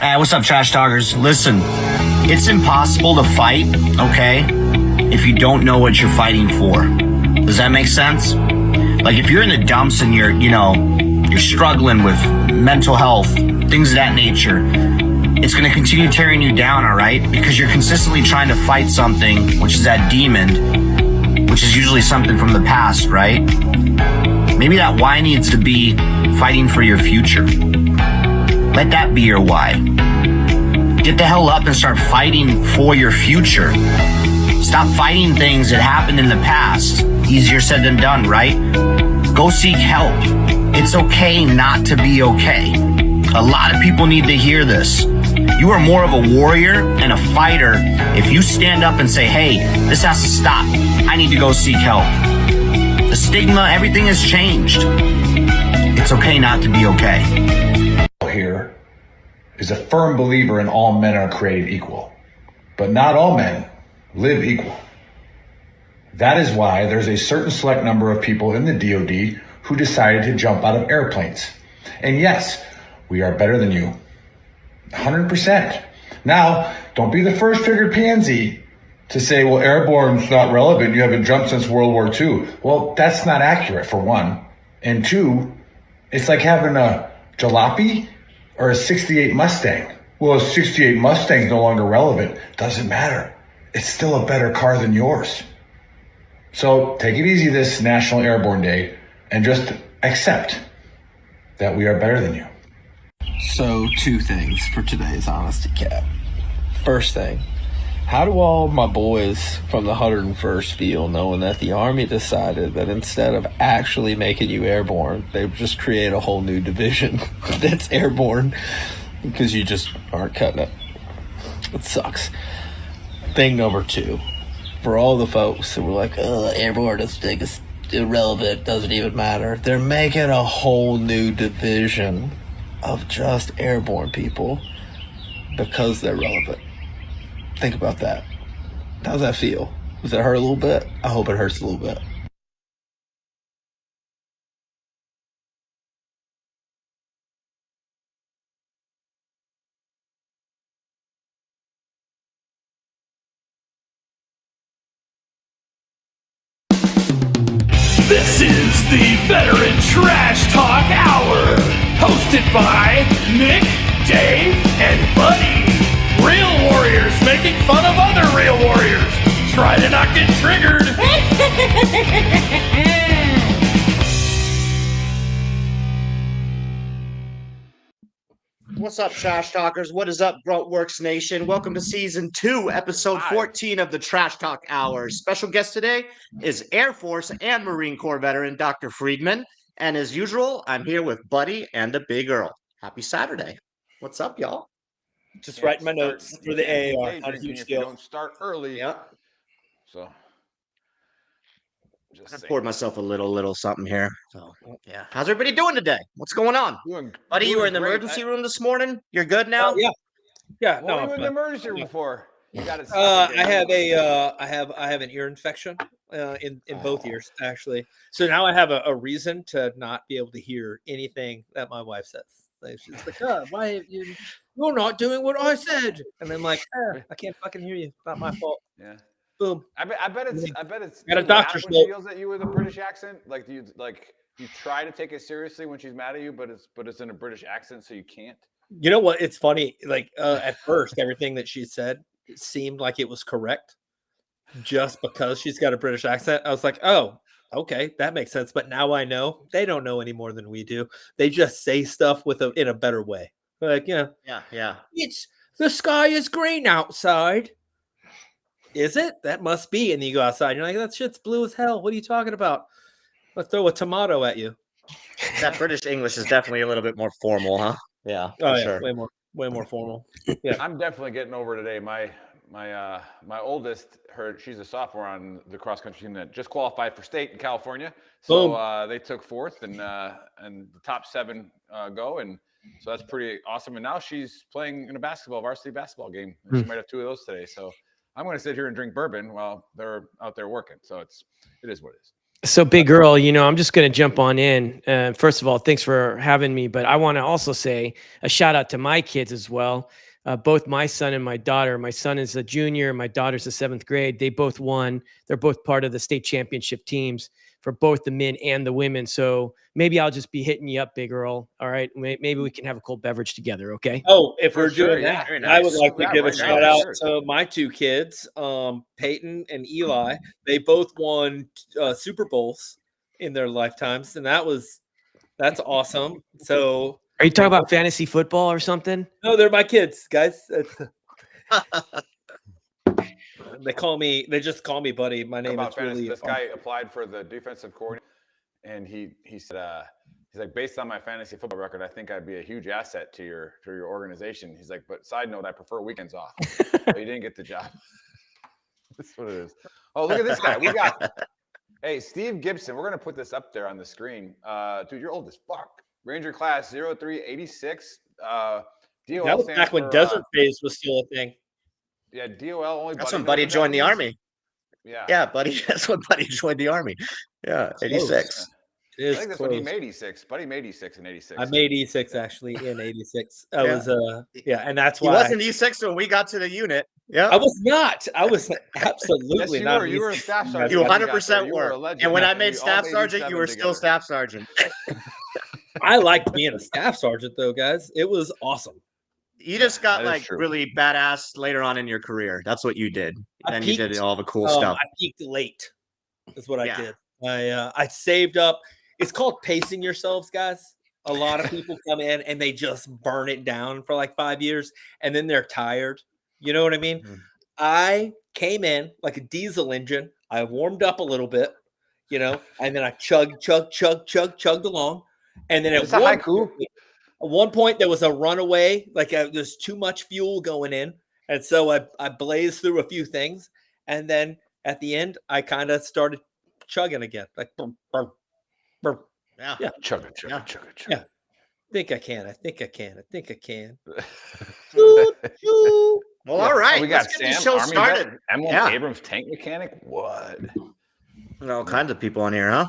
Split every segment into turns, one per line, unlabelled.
Hey, what's up, trash talkers? Listen, it's impossible to fight, okay, if you don't know what you're fighting for. Does that make sense? Like, if you're in the dumps and you're struggling with mental health, things of that nature, it's going to continue tearing you down, all right? Because you're consistently trying to fight something, which is that demon, which is usually something from the past, right? Maybe that why needs to be fighting for your future. Let that be your why. Get the hell up and start fighting for your future. Stop fighting things that happened in the past. Easier said than done, right? Go seek help. It's okay not to be okay. A lot of people need to hear this. You are more of a warrior and a fighter if you stand up and say, hey, this has to stop. I need to go seek help. The stigma, everything has changed. It's okay not to be okay.
Here is a firm believer in all men are created equal, but not all men live equal. That is why there's a certain select number of people in the DoD who decided to jump out of airplanes. And yes, we are better than you. 100%. Now, don't be the first triggered pansy to say, well, airborne's not relevant. You haven't jumped since World War II. Well, that's not accurate, for one. And two, it's like having a jalopy or a 68 Mustang. Well, a 68 Mustang's no longer relevant. Doesn't matter. It's still a better car than yours. So take it easy this National Airborne Day and just accept that we are better than you.
So, two things for today's Honesty Cap. First thing, how do all my boys from the 101st feel knowing that the Army decided that instead of actually making you airborne, they would just create a whole new division that's airborne because you just aren't cutting it? It sucks. Thing number two, for all the folks that were like, oh, airborne is irrelevant, doesn't even matter. They're making a whole new division of just airborne people because they're relevant. Think about that. How's that feel? Does it hurt a little bit? I hope it hurts a little bit.
This is the Veteran Trash Talk Hour, hosted by Nick, Dave, and Buddy. Real warriors making fun of other real warriors. Try to not get triggered.
What's up, trash talkers? What is up, Gruntworks Nation? Welcome to season 2, episode 14 of the Trash Talk Hour. Special guest today is Air Force and Marine Corps veteran Dr. Friedman. And as usual, I'm here with Buddy and the Big Earl. Happy Saturday. What's up, y'all?
Just writing my notes for the AAR. Not a huge deal.
Don't start early.
Yeah.
So
I poured myself a little something here. So yeah. How's everybody doing today? What's going on? Buddy, you were in the emergency room this morning. You're good now?
Yeah.
What
No,
were you
I'm
in the
fine.
emergency room for? You got it.
I have an ear infection in both ears actually. So now I have a reason to not be able to hear anything that my wife says. Like, she's like, oh, why you're not doing what I said? And I'm like, I can't fucking hear you. It's not my fault.
Yeah.
Boom.
I bet it's
Got a doctor's
when she
note.
yells at you with a British accent. Like you try to take it seriously when she's mad at you, but it's in a British accent, so you can't.
You know what? It's funny. Like at first, everything that she said seemed like it was correct, just because she's got a British accent. I was like, oh, okay, that makes sense. But now I know they don't know any more than we do. They just say stuff in a better way. Like,
Yeah.
it's the sky is green outside. Is it? That must be. And you go outside, and you're like, that shit's blue as hell. What are you talking about? Let's throw a tomato at you.
That British English is definitely a little bit more formal, huh? Yeah,
Oh,
sure.
way more formal.
Yeah. I'm definitely getting over today. My oldest, she's a sophomore on the cross country team that just qualified for state in California. So they took fourth, and the top 7 go, and so that's pretty awesome. And now she's playing in a varsity basketball game. And she might have 2 of those today. So I'm going to sit here and drink bourbon while they're out there working. So it is what it is.
So, Big Earl, I'm just going to jump on in. First of all, thanks for having me. But I want to also say a shout out to my kids as well. Both my son and my daughter. My son is a junior. My daughter's a 7th grade. They both won. They're both part of the state championship teams for both the men and the women. So maybe I'll just be hitting you up, Big Earl. All right. Maybe we can have a cold beverage together. Okay.
Oh, if we're
sure,
doing that,
very
I would
nice.
like to
Yeah,
give a
right now,
shout out
sure.
to my 2 kids, Peyton and Eli. They both won Super Bowls in their lifetimes, and that's awesome. So,
Are you talking about fantasy football or something?
no, they're my kids, guys. They just call me buddy. My name is really
this guy applied for the defensive coordinator, and he said he's like, based on my fantasy football record, I think I'd be a huge asset to your organization. He's like, but side note, I prefer weekends off. So he didn't get the job. That's what it is. Oh, look at this guy. We got hey, Steve Gibson. We're gonna put this up there on the screen. Dude, you're old as fuck. Ranger class 0386. DOL
that was back when Desert Phase was still a thing.
Yeah, DOL only.
That's when Buddy joined the Army.
Yeah,
Buddy. That's when Buddy joined the Army. Yeah, 86.
I think that's when he made 86. Buddy made 86 in 86.
I made E6 actually in 86. I was and that's why
he wasn't E6 when we got to the unit. Yeah,
I was not. I was absolutely
yes,
not.
You were a staff sergeant.
You 100% were. And when I made staff sergeant, you were still staff sergeant.
I liked being a staff sergeant though, guys. It was awesome.
You just got like really badass later on in your career. That's what you did. And you did all the cool stuff.
I peaked late. That's what I did. I saved up. It's called pacing yourselves, guys. A lot of people come in and they just burn it down for like 5 years and then they're tired. You know what I mean? Mm-hmm. I came in like a diesel engine. I warmed up a little bit, and then I chugged along. And then at one point there was a runaway, like there's too much fuel going in. And so I blazed through a few things. And then at the end, I kind of started chugging again. Like, boom. Yeah.
Chugga.
Yeah. I think I can.
Well, all right.
We got Sam,
show
Army
started.
Vet, Emily Abrams, tank mechanic. What?
All kinds of people on here, huh?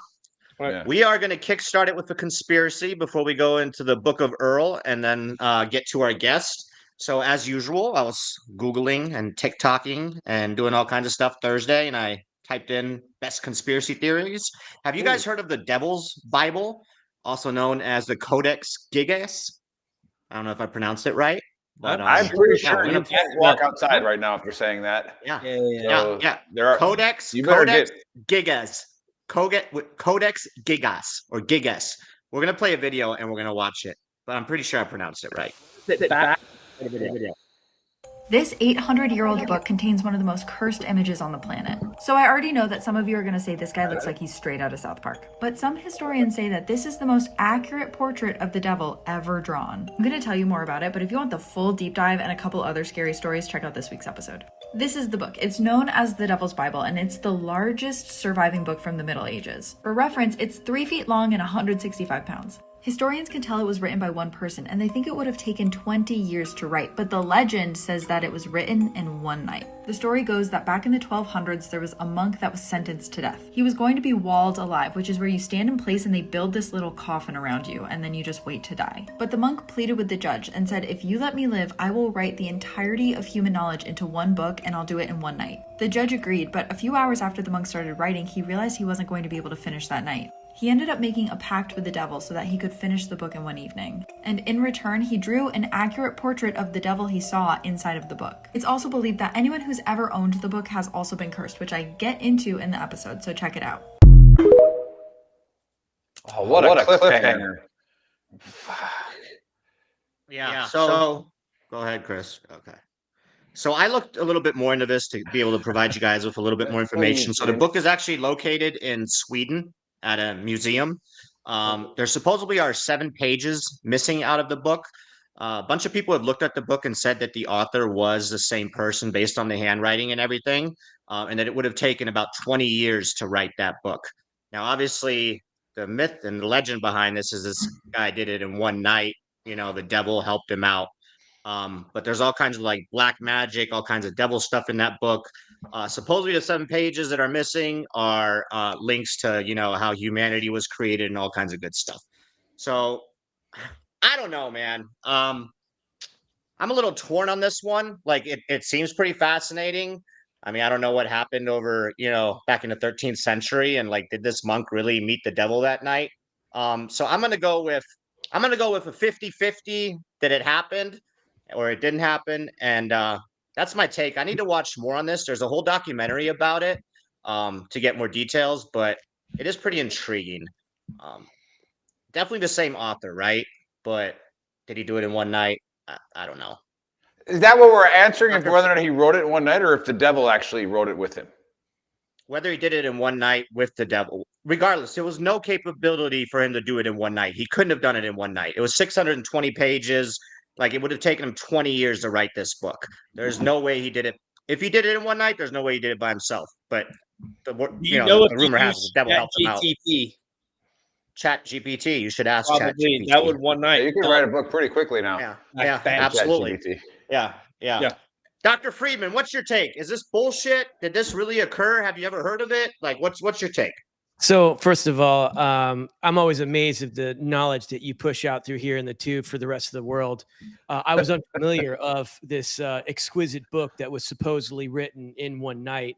Right. We are going to kickstart it with a conspiracy before we go into the Book of Earl and then get to our guest. So as usual, I was Googling and TikToking and doing all kinds of stuff Thursday, and I typed in best conspiracy theories. Have you guys heard of the Devil's Bible, also known as the Codex Gigas? I don't know if I pronounced it right. But,
I'm pretty sure you can't walk outside right now if you're saying that.
Yeah.
So there are
Codex Gigas. Codex Gigas or Gigas. We're gonna play a video and we're gonna watch it, but I'm pretty sure I pronounced it right.
This 800-year-old book contains one of the most cursed images on the planet. So I already know that some of you are going to say this guy looks like he's straight out of South Park. But some historians say that this is the most accurate portrait of the devil ever drawn. I'm going to tell you more about it, but if you want the full deep dive and a couple other scary stories, check out this week's episode. This is the book. It's known as the Devil's Bible, and it's the largest surviving book from the Middle Ages. For reference, it's 3 feet long and 165 pounds. Historians can tell it was written by one person, and they think it would have taken 20 years to write, but the legend says that it was written in one night. The story goes that back in the 1200s, there was a monk that was sentenced to death. He was going to be walled alive, which is where you stand in place and they build this little coffin around you, and then you just wait to die. But the monk pleaded with the judge and said, if you let me live, I will write the entirety of human knowledge into one book, and I'll do it in one night. The judge agreed, but a few hours after the monk started writing, he realized he wasn't going to be able to finish that night. He ended up making a pact with the devil so that he could finish the book in one evening. And in return, he drew an accurate portrait of the devil he saw inside of the book. It's also believed that anyone who's ever owned the book has also been cursed, which I get into in the episode, so check it out.
Oh, what a cliffhanger.
Yeah, so go ahead, Chris. Okay. So I looked a little bit more into this to be able to provide you guys with a little bit more information. So the book is actually located in Sweden at a museum. There supposedly are 7 pages missing out of the book. A bunch of people have looked at the book and said that the author was the same person based on the handwriting and everything, and that it would have taken about 20 years to write that book. Now, obviously, the myth and the legend behind this is this guy did it in one night. The devil helped him out. But there's all kinds of like black magic, all kinds of devil stuff in that book. Supposedly the 7 pages that are missing are links to, how humanity was created and all kinds of good stuff. So I don't know, man. I'm a little torn on this one. Like it seems pretty fascinating. I mean, I don't know what happened over, back in the 13th century, and like, did this monk really meet the devil that night? So I'm gonna go with a 50-50 that it happened or it didn't happen. And that's my take. I need to watch more on this. There's a whole documentary about it to get more details, but it is pretty intriguing. Definitely the same author, right? But did he do it in one night? I don't know.
Is that what we're answering? If whether or not he wrote it in one night, or if the devil actually wrote it with him?
Whether he did it in one night with the devil, regardless, there was no capability for him to do it in one night. He couldn't have done it in one night. It was 620 pages. Like, it would have taken him 20 years to write this book. There's no way he did it. If he did it in one night, there's no way he did it by himself. But the rumor has the devil helped him out. Chat GPT, you should ask Chat GPT.
That would one night.
Yeah, you can write a book pretty quickly now.
Yeah, absolutely. Yeah. Dr. Friedman, what's your take? Is this bullshit? Did this really occur? Have you ever heard of it? Like, what's your take?
So first of all, I'm always amazed at the knowledge that you push out through here in the tube for the rest of the world. I was unfamiliar of this exquisite book that was supposedly written in one night.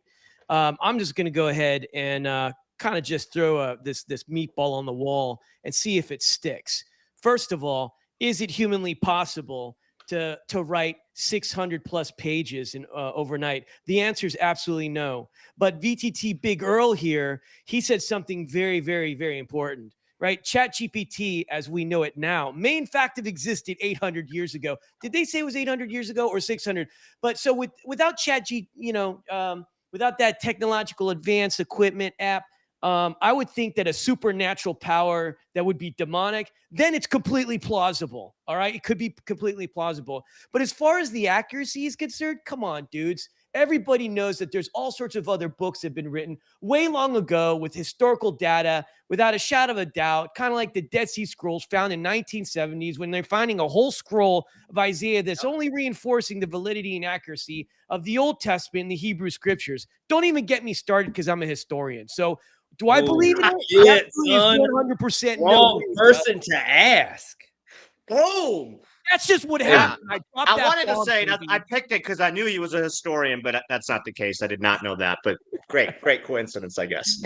I'm just going to go ahead and kind of just throw this meatball on the wall and see if it sticks. First of all, is it humanly possible to write 600 plus pages in overnight? The answer is absolutely no. But VTT Big Earl here, he said something very, very, very important, right? ChatGPT, as we know it now, may in fact have existed 800 years ago. Did they say it was 800 years ago or 600? But so without without that technological advanced equipment app, I would think that a supernatural power that would be demonic, then it's completely plausible. All right. It could be completely plausible. But as far as the accuracy is concerned, come on, dudes. Everybody knows that there's all sorts of other books that have been written way long ago with historical data, without a shadow of a doubt, kind of like the Dead Sea Scrolls found in 1970s when they're finding a whole scroll of Isaiah that's only reinforcing the validity and accuracy of the Old Testament and the Hebrew scriptures. Don't even get me started because I'm a historian. So do I believe in it? Absolutely, 100%
wrong person to ask.
Boom.
That's just what happened.
I wanted to say that I picked it because I knew he was a historian, but that's not the case. I did not know that. But great coincidence, I guess.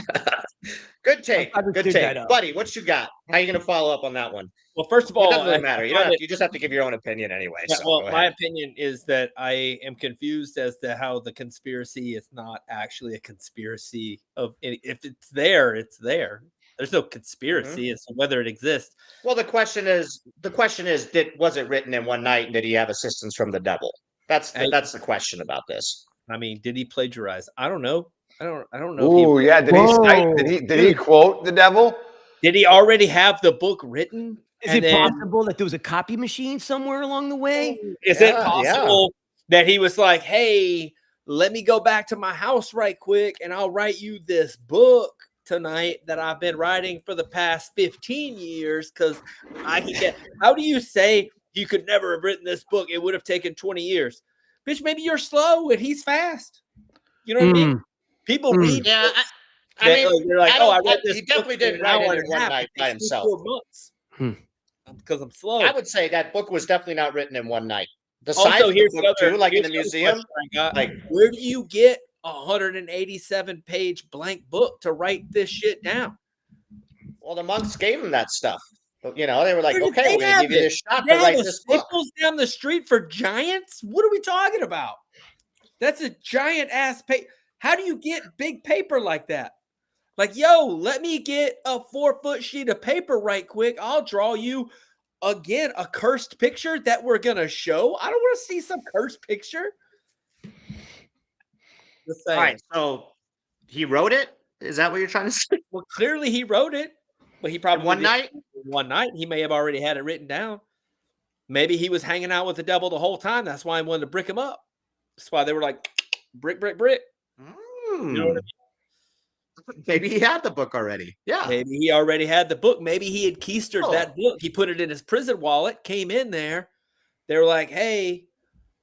Good take. Good take. Buddy, what you got? How are you going to follow up on that one?
Well, first of all,
it doesn't really matter. You just have to give your own opinion anyway.
Yeah,
so
well, my opinion is that I am confused as to how the conspiracy is not actually a conspiracy. If it's there, it's there. There's no conspiracy as to whether it exists.
Well, the question is, was it written in one night, and did he have assistance from the devil? That's the question about this.
I mean, did he plagiarize? I don't know. I don't know.
Oh yeah, did he quote the devil?
Did he already have the book written?
Is it possible that there was a copy machine somewhere along the way?
Is it possible that he was like, "Hey, let me go back to my house right quick, and I'll write you this book tonight that I've been writing for the past 15 years because I can get." How do you say you could never have written this book? It would have taken 20 years. Bitch, maybe you're slow and he's fast. You know what I mean? People read.
Yeah, I mean,
they're like, I read this.
He definitely didn't write it in one night by himself.
4 months. Because I'm slow.
I would say that book was definitely not written in one night. The
also,
size of
here's
the book too, like in the museum.
Like, where do you get a 187-page blank book to write this shit down?
Well, the monks gave him that stuff. They were like, okay, we're going to give you this shot to write this book.
Staples down the street for giants? What are we talking about? That's a giant ass paper. How do you get big paper like that? Like, yo, let me get a 4-foot sheet of paper right quick. I'll draw you, again, a cursed picture that we're going to show. I don't want to see some cursed picture.
All right, so he wrote it? Is that what you're trying to say?
Well, clearly he wrote it, but he probably
one night.
He may have already had it written down. Maybe he was hanging out with the devil the whole time. That's why he wanted to brick him up. That's why they were like, brick, brick, brick. You know what I mean?
Maybe he had the book already. Yeah.
Maybe he already had the book. Maybe he had keistered that book. He put it in his prison wallet, came in there, They're like, hey,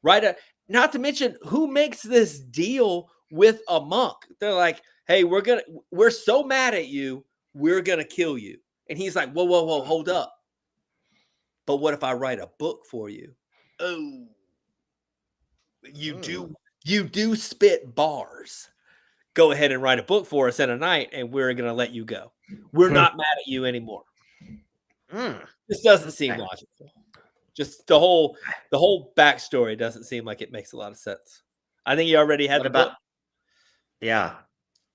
not to mention who makes this deal with a monk. They're like, hey, we're so mad at you, we're going to kill you. And he's like, whoa, hold up. But what if I write a book for you? Oh, you do spit bars. Go ahead and write a book for us in a night, and we're going to let you go. We're not mad at you anymore. This doesn't seem logical. Just the whole backstory doesn't seem like it makes a lot of sense. I think he already had the book.
Yeah.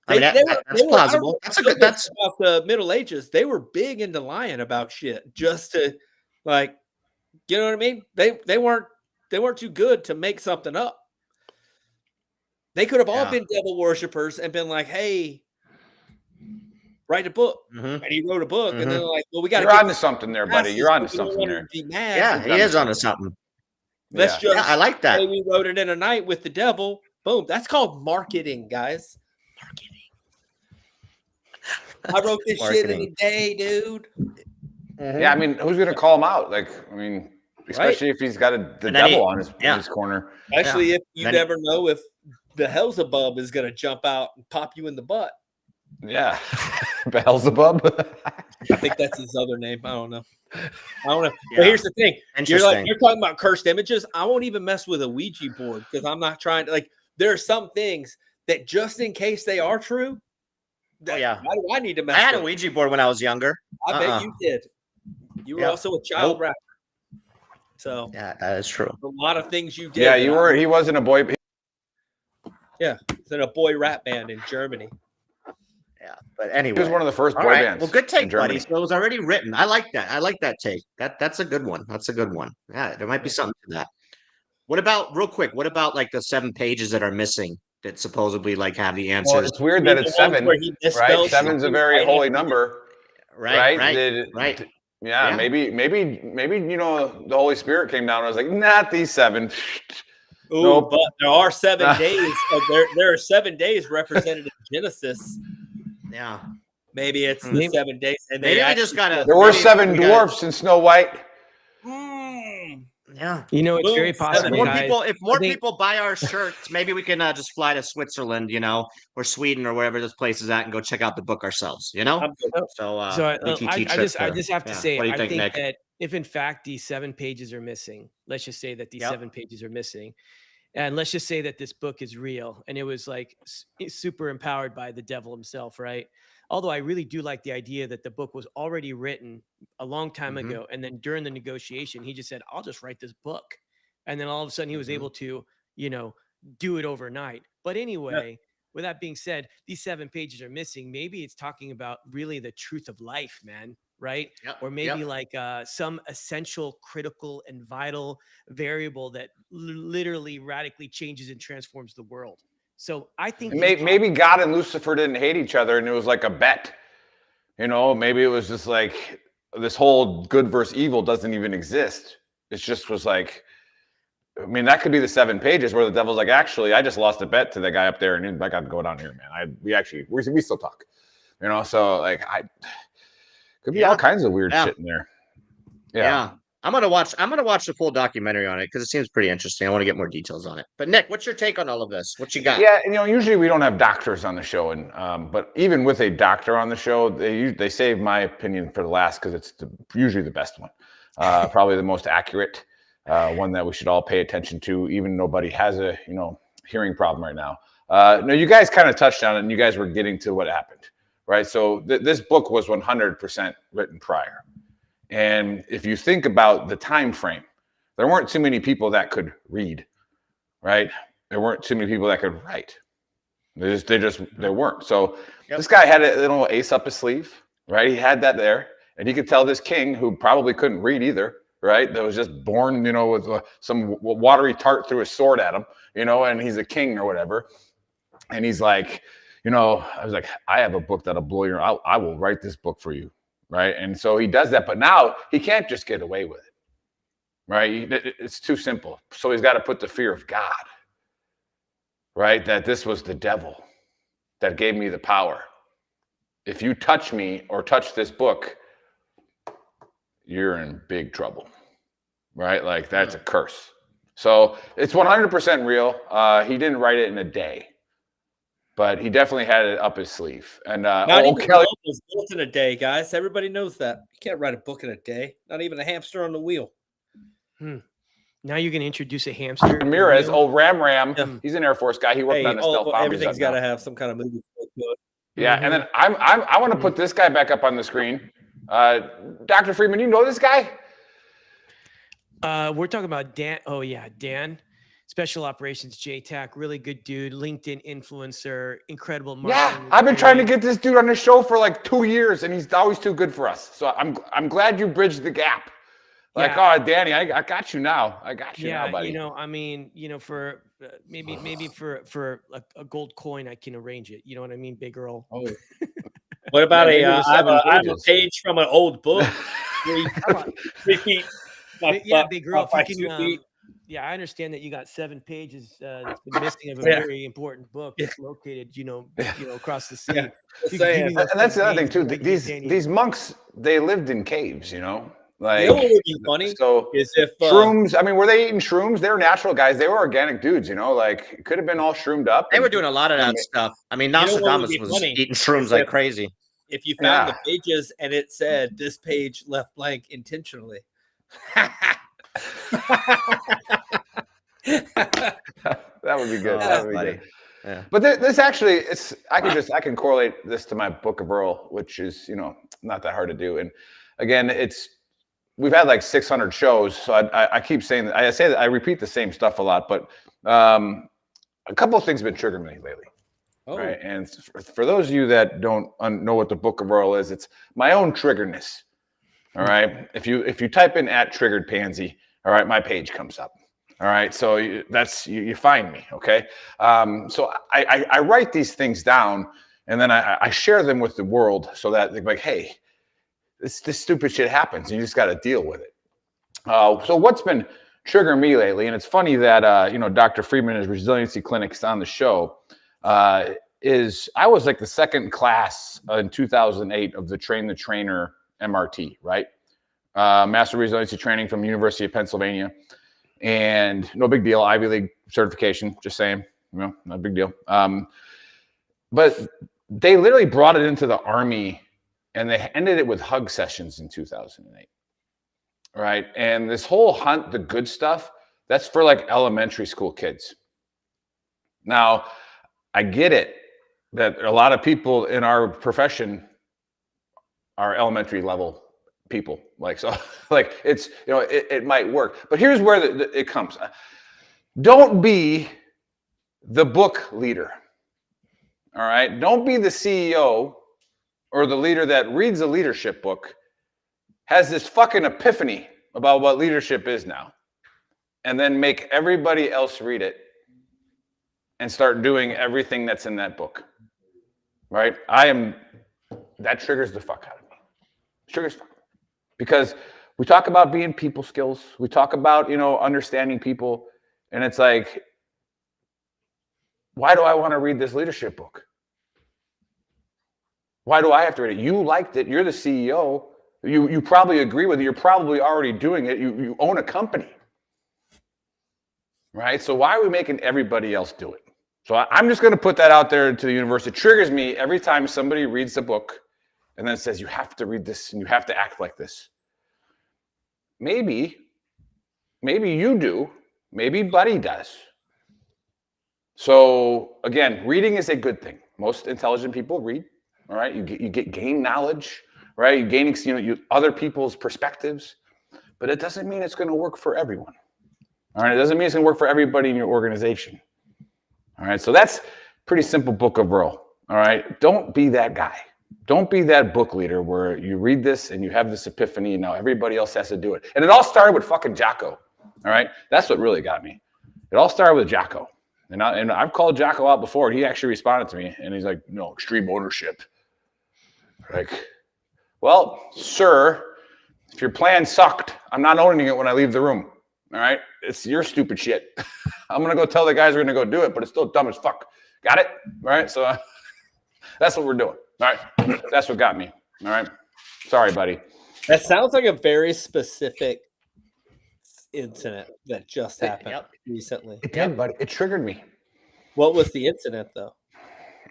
That's
plausible. That's a good. That's
about the Middle Ages. They were big into lying about shit just to, like, you know what I mean? They weren't too good to make something up. They could have all been devil worshippers and been like, "Hey, write a book." And he wrote a book, and they're like, "Well, we got to
You're onto something there, buddy. You're onto something there.
Be mad.
Yeah, he is onto something.
Let's just.
I like that.
Say we wrote it in a night with the devil. Boom. That's called marketing, guys. Marketing. I wrote this shit in a day, dude.
Yeah, I mean, who's gonna call him out? Like, I mean, especially if he's got the devil on his corner.
Especially if you never know if the Beelzebub is gonna jump out and pop you in the butt.
Yeah, Beelzebub.
I think that's his other name. I don't know. But here's the thing: you're talking about cursed images. I won't even mess with a Ouija board because I'm not trying to. Like, there are some things that just in case they are true. Why do I need to mess?
I had a Ouija board when I was younger.
I bet you did. You were also a child rapper. So
yeah, that is true.
A lot of things you did.
Yeah, you were. He wasn't a boy.
Yeah, he's in a boy rap band in Germany.
Yeah, but anyway,
he was one of the first boy bands.
Well, good take, buddy. So it was already written. I like that. I like that take. That's a good one. That's a good one. Yeah, there might be something to that. What about, real quick? What about like the 7 pages that are missing that supposedly like have the answers?
Well, it's weird that it's 7, right? 7's a very holy number, right? Yeah, maybe you know the Holy Spirit came down and was like, not these 7.
Nope. But there are 7 days. There are 7 days represented in Genesis.
Yeah,
maybe it's the 7 days, and
maybe we just gotta.
There were 7 dwarfs in Snow White.
Yeah,
you know, it's very possible.
If more people buy our shirts, maybe we can just fly to Switzerland, you know, or Sweden or wherever this place is at, and go check out the book ourselves. You know,
I just have to say, I think
Nick?
that if in fact these 7 pages are missing, let's just say that these 7 pages are missing, and let's just say that this book is real and it was like super empowered by the devil himself, right? Although I really do like the idea that the book was already written a long time ago. And then during the negotiation, he just said, I'll just write this book. And then all of a sudden he was able to, you know, do it overnight. But anyway, with that being said, these 7 pages are missing. Maybe it's talking about really the truth of life, man. Right. Or maybe like some essential, critical and vital variable that literally radically changes and transforms the world. So I think
maybe God and Lucifer didn't hate each other and it was like a bet. You know, maybe it was just like this whole good versus evil doesn't even exist. It just was like, I mean, that could be the 7 pages where the devil's like, actually, I just lost a bet to the guy up there and I got to go down here, man. We still talk, you know? So like, could be all kinds of weird shit in there. Yeah.
I'm gonna watch the full documentary on it because it seems pretty interesting. I want to get more details on it. But Nick, what's your take on all of this? What you got?
Yeah, you know, usually we don't have doctors on the show, and but even with a doctor on the show, they save my opinion for the last because it's usually the best one, probably the most accurate one that we should all pay attention to. Even nobody has a hearing problem right now. No, you guys kind of touched on it, and you guys were getting to what happened, right? So this book was 100% written prior. And if you think about the time frame, there weren't too many people that could read, right? There weren't too many people that could write. They weren't. So this guy had a little ace up his sleeve, right? He had that there, and he could tell this king who probably couldn't read either, right? That was just born, with some watery tart threw his sword at him, and he's a king or whatever. And he's like, I was like, I have a book that'll blow your. I will write this book for you. Right. And so he does that. But now he can't just get away with it. Right. It's too simple. So he's got to put the fear of God. Right. That this was the devil that gave me the power. If you touch me or touch this book, you're in big trouble. right? Like that's a curse. So it's 100% real. He didn't write it in a day, but he definitely had it up his sleeve. And
Not even
Kelly
was built in a day, guys. Everybody knows that. You can't write a book in a day. Not even a hamster on the wheel.
Now you're going to introduce a hamster.
Ramirez, old Ram,
Yeah.
he's an Air Force guy. He worked on the stealth bombers.
Everything's got to have some kind of movie.
Yeah, and then I want to put this guy back up on the screen. Dr. Friedman, you know this guy?
We're talking about Dan. Oh yeah, Dan, Special Operations JTAC, really good dude, LinkedIn influencer, incredible marketing.
Yeah, I've been trying to get this dude on the show for like 2 years, and he's always too good for us. So I'm glad you bridged the gap. Like, oh, Danny, I got you now. I got you now, buddy.
I mean, for maybe for a gold coin, I can arrange it. You know what I mean, Big Earl?
Oh.
What about I have a page from an old book. 3 feet.
Big Earl. I understand that you got 7 pages that's been missing of a very important book located, across the sea.
And that's the other thing too. These monks, they lived in caves, Like,
what would be funny is if
shrooms. I mean, were they eating shrooms? They were natural guys. They were organic dudes, Like, it could have been all shroomed up.
They were doing a lot of that stuff. I mean, Nostradamus was eating shrooms like crazy.
If you found the pages and it said this page left blank intentionally.
That would be good. That would be good. Yeah. But this actually, I can correlate this to my Book of Earl, which is, not that hard to do. And again, we've had like 600 shows. So I keep saying that. I say that I repeat the same stuff a lot, but a couple of things have been triggering me lately. Oh. Right. And for those of you that don't know what the Book of Earl is, it's my own triggerness. All right. If you type in @TriggeredPansy, all right, my page comes up. All right. So you find me. Okay. So I write these things down, and then I share them with the world so that they're like, hey, this stupid shit happens, and you just got to deal with it. So what's been triggering me lately, and it's funny that Dr. Friedman, his resiliency clinics on the show, is I was like the second class in 2008 of the Train the Trainer MRT, right? Master Resiliency Training from University of Pennsylvania. And no big deal, Ivy League certification, just saying, not a big deal. But they literally brought it into the Army, and they ended it with hug sessions in 2008, right? And this whole hunt the good stuff, that's for like elementary school kids. Now, I get it that a lot of people in our profession are elementary level people, it's it might work, but here's where it comes. Don't be the book leader. All right, don't be the CEO or the leader that reads a leadership book, has this fucking epiphany about what leadership is now, and then make everybody else read it and start doing everything that's in that book. Right? That triggers the fuck out of me. Triggers. Because we talk about being people skills. We talk about, understanding people. And it's like, why do I want to read this leadership book? Why do I have to read it? You liked it. You're the CEO. You probably agree with it. You're probably already doing it. You own a company. Right? So why are we making everybody else do it? So I'm just going to put that out there to the universe. It triggers me every time somebody reads the book and then says, you have to read this and you have to act like this. Maybe you do. Maybe Buddy does. So again, reading is a good thing. Most intelligent people read. All right, you gain knowledge, right? You gain other people's perspectives, but it doesn't mean it's going to work for everyone. All right, it doesn't mean it's going to work for everybody in your organization. All right, so that's pretty simple Book of Earl. All right, don't be that guy. Don't be that book leader where you read this and you have this epiphany and now everybody else has to do it. And it all started with fucking Jocko. All right, that's what really got me. It all started with Jocko. And I've called Jocko out before, and he actually responded to me, and he's like, no, extreme ownership. Like, well, sir, if your plan sucked, I'm not owning it when I leave the room. All right? It's your stupid shit. I'm going to go tell the guys we're going to go do it, but it's still dumb as fuck. Got it? All right? So that's what we're doing. All right? That's what got me. All right? Sorry, buddy.
That sounds like a very specific incident that just happened recently.
It did, but it triggered me.
What was the incident, though?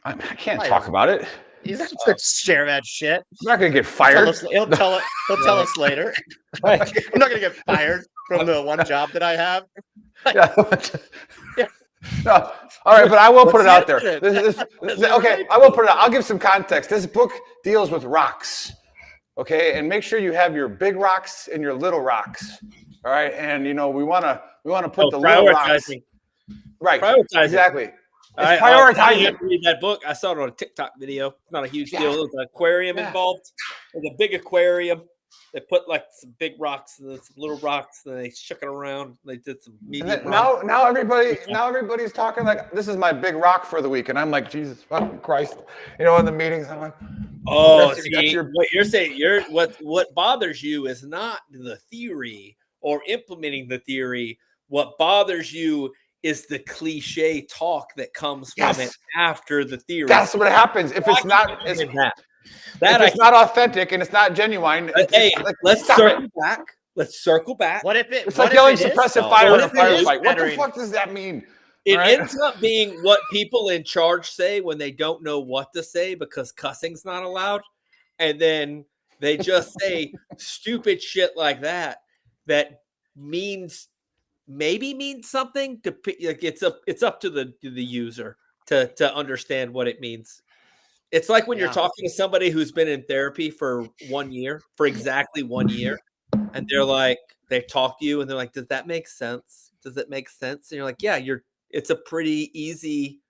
I can't talk about it.
He's not going to share that shit.
I'm not going to get fired.
He'll tell us later. I'm not going to get fired from the one job that I have.
No. All right, but I will put it out there. Okay, I will put it out. I'll give some context. This book deals with rocks, okay? And make sure you have your big rocks and your little rocks, all right? And we want to put the little rocks. Right.
Prioritizing.
Exactly. It's
prioritizing. I
prioritizing.
read that book. I saw it on a TikTok video. Not a huge deal. There was an aquarium involved. There's a big aquarium. They put like some big rocks and then some little rocks, and they shook it around. They did some medium.
Now everybody's talking like this is my big rock for the week, and I'm like, Jesus fucking Christ, in the meetings I'm like,
what you're saying, what bothers you is not the theory or implementing the theory. What bothers you is the cliche talk that comes from it after the theory.
That's what happens. If it's not, if it's not authentic and it's not genuine.
Let's circle back. Let's circle back.
What if
it's like yelling suppressive fire in a firefight? What the fuck does that mean?
It ends up being what people in charge say when they don't know what to say because cussing's not allowed. And then they just say stupid shit like that means something to like it's up to the user to understand what it means. It's like when you're talking to somebody who's been in therapy for 1 year, for exactly 1 year, and they talk to you and they're like, does that make sense? Does it make sense? And you're like, yeah, it's a pretty easy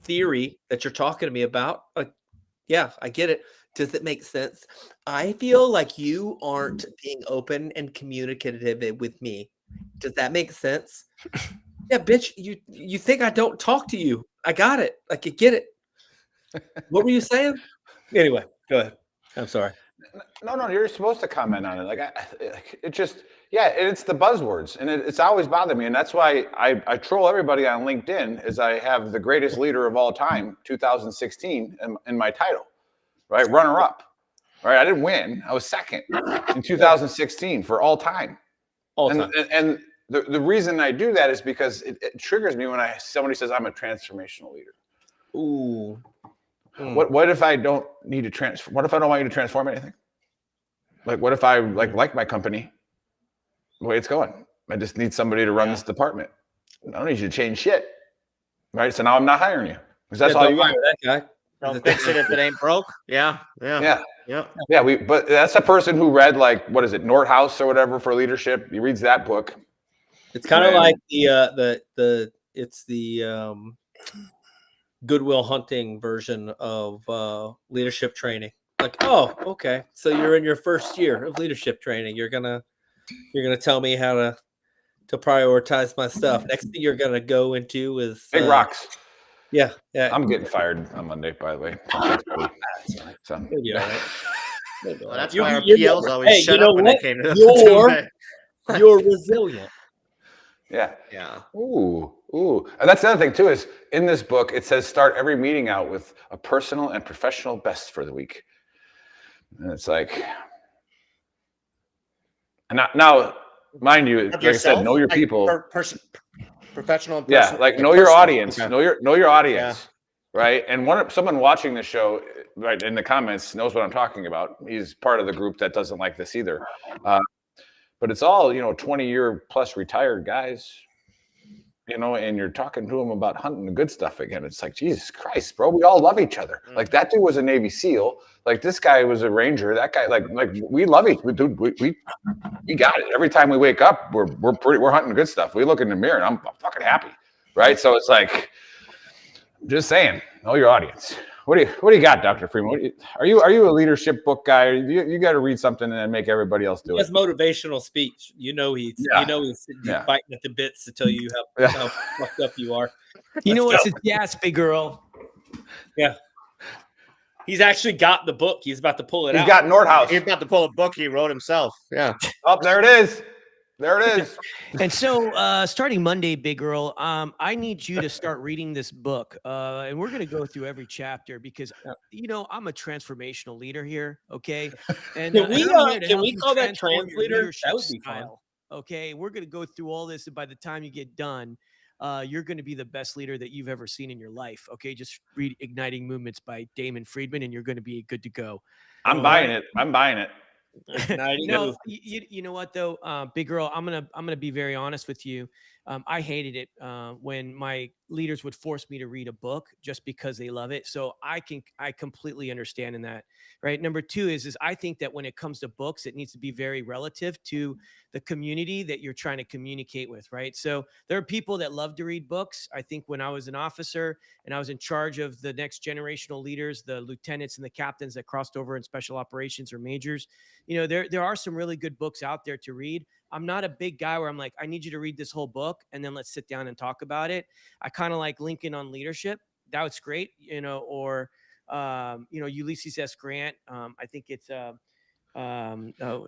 theory that you're talking to me about. Like, yeah, I get it. Does it make sense? I feel like you aren't being open and communicative with me. Does that make sense? Yeah, bitch, you think I don't talk to you. I got it. I could get it. What were you saying? Anyway, go ahead. I'm sorry.
No, you're supposed to comment on it. It's the buzzwords, and it's always bothered me, and that's why I troll everybody on LinkedIn. Is I have the greatest leader of all time, 2016, in my title, right? Runner up, right? I didn't win. I was second in 2016 for all time. And the reason I do that is because it triggers me when somebody says I'm a transformational leader.
Ooh.
What if I don't need to transform? What if I don't want you to transform anything? Like, what if I like my company the way it's going? I just need somebody to run this department. I don't need you to change shit, right? So now I'm not hiring you because that's all you want.
That guy.
Don't fix it if it ain't broke. Yeah.
But that's a person who read what is it, Nordhaus or whatever for leadership. He reads that book.
It's kind of like the Goodwill Hunting version of leadership training. Like, oh, okay, so you're in your first year of leadership training. You're gonna tell me how to prioritize my stuff. Next thing you're gonna go into is
big rocks.
Yeah.
I'm getting fired on Monday, by the way. So
maybe all right.
Well, that's why our PLs always shut up when they came to
you're resilient.
Yeah.
Yeah.
Ooh. And that's the other thing too, is in this book, it says start every meeting out with a personal and professional best for the week. And it's like, and now, mind you, like I said, know your people.
Professional and
personal. Yeah, know your audience. Okay. Know your audience. Yeah. Right. And someone watching the show, right, in the comments knows what I'm talking about. He's part of the group that doesn't like this either. But it's all, 20-year plus retired guys, and you're talking to them about hunting the good stuff again. It's like, Jesus Christ, bro, we all love each other. Like that dude was a Navy SEAL. Like this guy was a Ranger. That guy, like we love each other. Dude, we got it. Every time we wake up, we're hunting good stuff. We look in the mirror and I'm fucking happy. Right. So it's like, I'm just saying, know your audience. What do you got, Dr. Freeman? Are you a leadership book guy? You got to read something and then make everybody else do it.
He has motivational speech. He's fighting at the bits to tell you how fucked up you are.
What's his gas, big girl?
Yeah. He's actually got the book. He's about to pull it out.
He's got Nordhaus.
He's about to pull a book he wrote himself. Yeah.
Oh, there it is. There it is.
And so starting Monday, big girl, I need you to start reading this book. And we're going to go through every chapter because, I'm a transformational leader here. Okay. And
can we call that trans leader? That would be fun.
Okay. We're going to go through all this. And by the time you get done, you're going to be the best leader that you've ever seen in your life. Okay. Just read Igniting Movements by Damon Friedman and you're going to be good to go.
I'm buying it. I'm buying it.
No, you know what though, Big Girl, I'm gonna be very honest with you. I hated it when my leaders would force me to read a book just because they love it. So I completely understand in that. Right. Number two is I think that when it comes to books, it needs to be very relative to the community that you're trying to communicate with. Right. So there are people that love to read books. I think when I was an officer and I was in charge of the next generational leaders, the lieutenants and the captains that crossed over in special operations or majors, you know, there are some really good books out there to read. I'm not a big guy where I'm like, I need you to read this whole book and then let's sit down and talk about it. I kind of like Lincoln on Leadership. That was great, you know, or Ulysses S. Grant. I think it's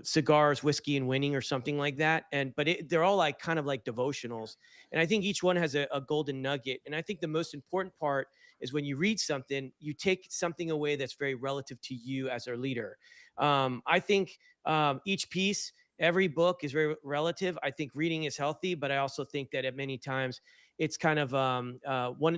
Cigars, Whiskey, and Winning or something like that. But they're all like kind of like devotionals. And I think each one has a golden nugget. And I think the most important part is when you read something, you take something away that's very relative to you as our leader. I think each piece, every book is very relative. I think reading is healthy, but I also think that at many times it's kind of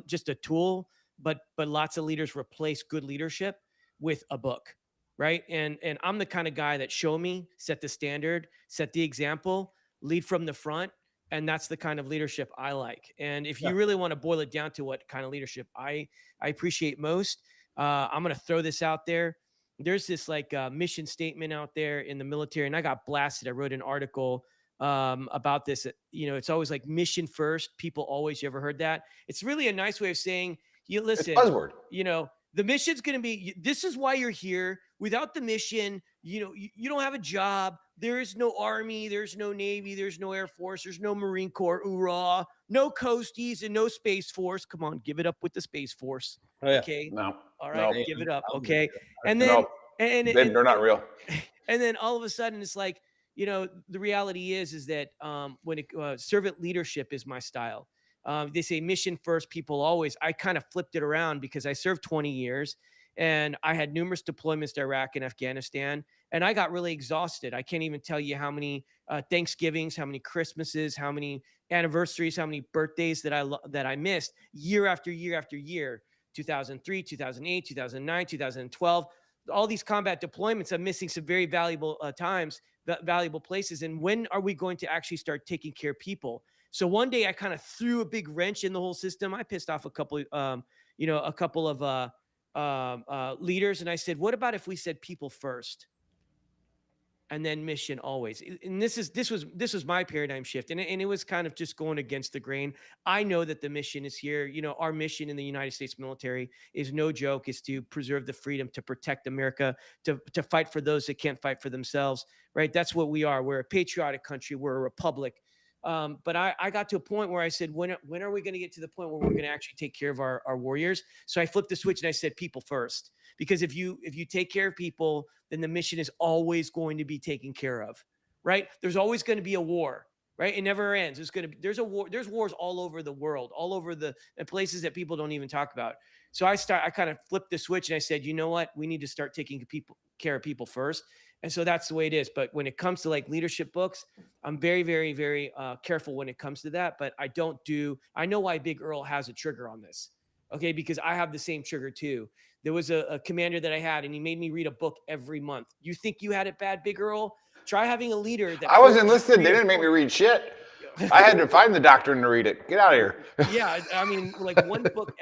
just a tool, but lots of leaders replace good leadership with a book. Right. And I'm the kind of guy that show me, set the standard, set the example, lead from the front. And that's the kind of leadership I like. And if you really want to boil it down to what kind of leadership I appreciate most, I'm going to throw this out there. There's this like mission statement out there in the military, and I got blasted. I wrote an article about this. You know, it's always like mission first. People always, you ever heard that? It's really a nice way of saying, you listen,
It's buzzword.
You know, the mission's going to be, this is why you're here. Without the mission, you know, you don't have a job. There is no Army. There's no Navy. There's no Air Force. There's no Marine Corps. Hoorah. No Coasties and no Space Force. Come on, give it up with the Space Force.
Oh, yeah.
Okay.
No.
All right.
No.
Give it up. Okay. And then,
they're not real.
And then all of a sudden it's like, you know, the reality is that when servant leadership is my style. They say mission first, people always. I kind of flipped it around because I served 20 years and I had numerous deployments to Iraq and Afghanistan. And I got really exhausted. I can't even tell you how many Thanksgivings, how many Christmases, how many anniversaries, how many birthdays that I missed year after year after year. 2003, 2008, 2009, 2012. All these combat deployments, I'm missing some very valuable times, valuable places. And when are we going to actually start taking care of people? So one day I kind of threw a big wrench in the whole system. I pissed off a couple of leaders. And I said, what about if we said people first? And then mission always. And this was my paradigm shift. And it was kind of just going against the grain. I know that the mission is here. You know, our mission in the United States military is no joke, is to preserve the freedom, to protect America, to fight for those that can't fight for themselves, right? That's what we are. We're a patriotic country. We're a republic. But I got to a point where I said, when are we going to get to the point where we're going to actually take care of our warriors? So I flipped the switch and I said, people first. Because if you take care of people, then the mission is always going to be taken care of, right? There's always going to be a war, right? It never ends. There's a war. There's wars all over the world, all over the places that people don't even talk about. So I kind of flipped the switch and I said, you know what? We need to start taking care of people first. And so that's the way it is. But when it comes to like leadership books, I'm very, very, very careful when it comes to that. But I know why Big Earl has a trigger on this. Okay. Because I have the same trigger too. There was a commander that I had and he made me read a book every month. You think you had it bad, Big Earl? Try having a leader that
I was enlisted. They didn't make me read shit. I had to find the doctrine to read it. Get out of here.
Yeah. I mean, like one book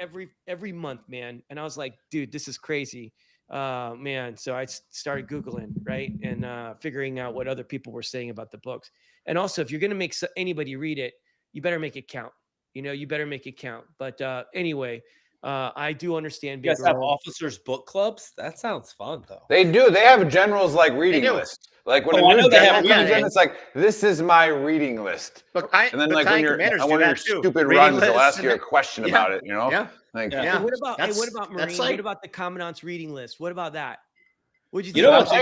every month, man. And I was like, dude, this is crazy. Man. So I started Googling, right. And figuring out what other people were saying about the books. And also if you're going to make anybody read it, you better make it count. You know, you better make it count. But anyway, I do understand.
You guys have officers' book clubs? That sounds fun, though.
They do. They have generals like reading lists. Like when a new general comes in, it's like, this is my reading list.
Look,
and then like when you're on one of your stupid runs, they'll ask you a question about it. You know?
Yeah.
Like,
Hey, what about Marine? What about the commandant's reading list? What about that? What'd you think?
You know what I'm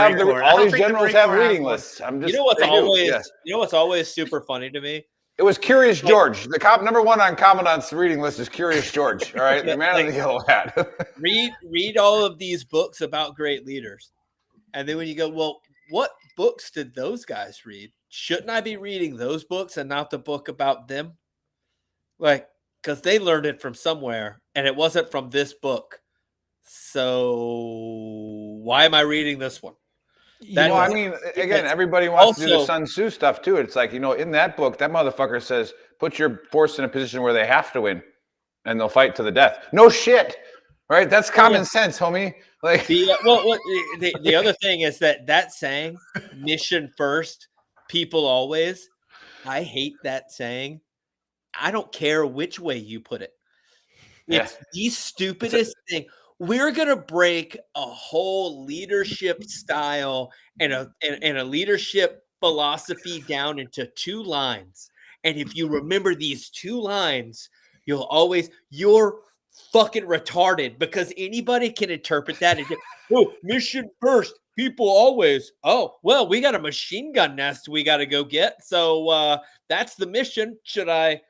saying? All these generals have reading lists. I'm just.
You know what's always super funny to me?
It was Curious George. The number one on Commandant's reading list is Curious George. All right, the man in the yellow hat.
read all of these books about great leaders, and then when you go, well, what books did those guys read? Shouldn't I be reading those books and not the book about them? Like, because they learned it from somewhere and it wasn't from this book. So why am I reading this one?
Well, I mean, again, everybody wants to do the
also-
Sun Tzu stuff too. It's like, in that book, that motherfucker says, put your force in a position where they have to win and they'll fight to the death. No shit. Right? That's common sense, homie. Like,
the other thing is that saying, mission first, people always. I hate that saying. I don't care which way you put it. It's the stupidest thing. We're gonna break a whole leadership style and a leadership philosophy down into 2 lines. And if you remember these 2 lines, you're fucking retarded, because anybody can interpret that and mission first, people always. Oh, well, we got a machine gun nest we got to go get. So that's the mission. Should I?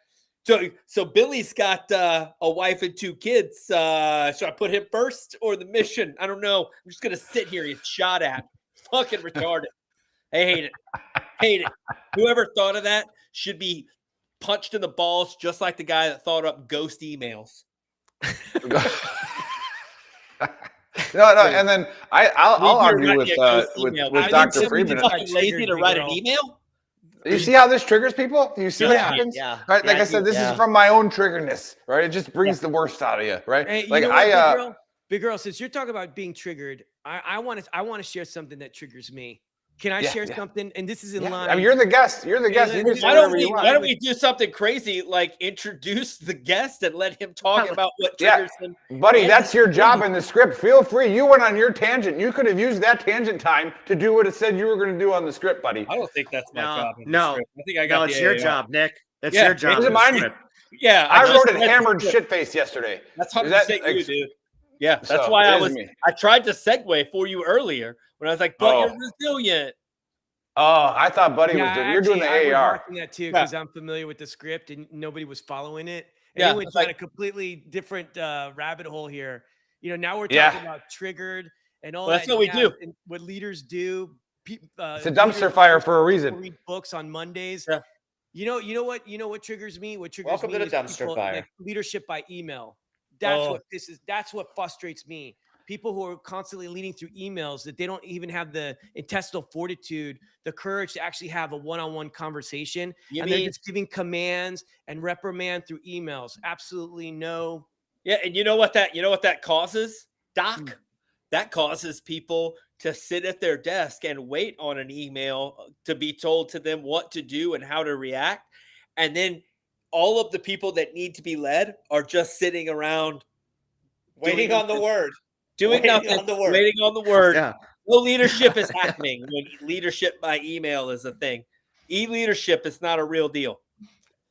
So Billy's got a wife and 2 kids. Should I put him first or the mission? I don't know. I'm just gonna sit here and get shot at. Fucking retarded. I hate it. Hate it. Whoever thought of that should be punched in the balls, just like the guy that thought up ghost emails.
No, and then I'll argue with Dr. Friedman.
Lazy to write an email.
You see how this triggers people? Do you see what happens?
Yeah.
Right? Like I said, this is from my own triggerness, right? It just brings the worst out of you, right?
Hey,
like
Big girl, since you're talking about being triggered, I want to share something that triggers me. Can I share something? And this is in line.
I mean, you're the guest. You're the guest.
Why don't we do something crazy, like introduce the guest and let him talk about what triggers him?
Buddy, that's your job in the script. Feel free. You went on your tangent. You could have used that tangent time to do what it said you were going to do on the script, buddy.
I don't think that's my job.
No,
I think I got
it's your job, Nick. It's your job.
Is it mine?
Yeah,
I wrote it hammered shitface yesterday.
That's 100% you, dude. Yeah, that's why I tried to segue for you earlier when I was like, but you're resilient.
Oh, I thought Buddy was doing. You're doing the
I
AAR.
was watching that too, because I'm familiar with the script and nobody was following it. And he went down a completely different rabbit hole here. Now we're talking about triggered and all that.
That's what we do.
And what leaders do.
It's a dumpster fire for a reason.
Read books on Mondays.
Yeah.
You know what triggers me? What triggers
Welcome
me
to the
is
dumpster fire.
like leadership by email. That's what frustrates me. People who are constantly leading through emails that they don't even have the intestinal fortitude, the courage to actually have a one-on-one conversation. They're just giving commands and reprimand through emails. Absolutely no.
Yeah, and you know what that causes, Doc? That causes people to sit at their desk and wait on an email to be told to them what to do and how to react. And then all of the people that need to be led are just sitting around
Waiting on the word.
Doing nothing, waiting on the word.
Yeah.
No leadership is happening when leadership by email is a thing. E-leadership is not a real deal.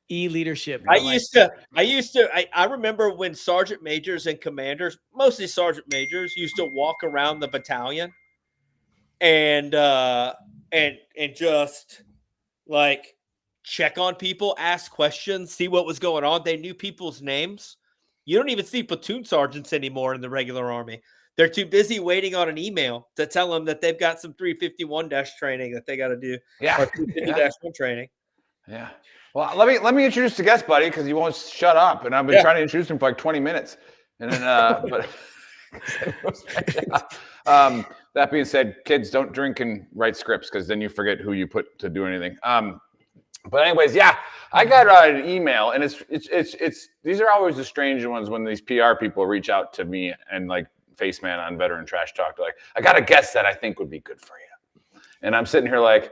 E-leadership.
I remember when sergeant majors and commanders, mostly sergeant majors, used to walk around the battalion and just like check on people, ask questions, see what was going on. They knew people's names. You don't even see platoon sergeants anymore in the regular army. They're too busy waiting on an email to tell them that they've got some 351- training that they got to do.
Yeah.
Or 350-1 training.
Yeah. Well, let me introduce the guest, buddy, because he won't shut up, and I've been trying to introduce him for like 20 minutes, and then that being said, kids, don't drink and write scripts, because then you forget who you put to do anything. But anyways, I got an email, and it's these are always the strange ones when these PR people reach out to me and like Faceman on Veteran Trash Talk. They're like, I got a guest that I think would be good for you, and I'm sitting here like,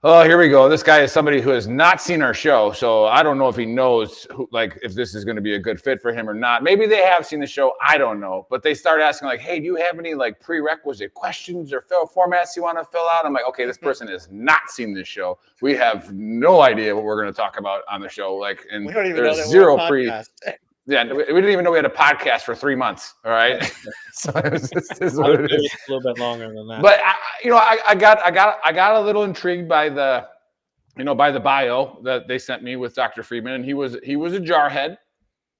oh, here we go. This guy is somebody who has not seen our show, so I don't know if he knows if this is going to be a good fit for him or not. Maybe they have seen the show. I don't know. But they start asking like, hey, do you have any like prerequisite questions or formats you want to fill out? I'm like, okay, this person has not seen this show. We have no idea what we're going to talk about on the show. Like, and
we don't even know
there's
that
zero
Yeah,
we didn't even know we had a podcast for 3 months. All right, so this is what it is.
A little bit longer than that.
But I got a little intrigued by the bio that they sent me with Dr. Friedman, and he was a jarhead,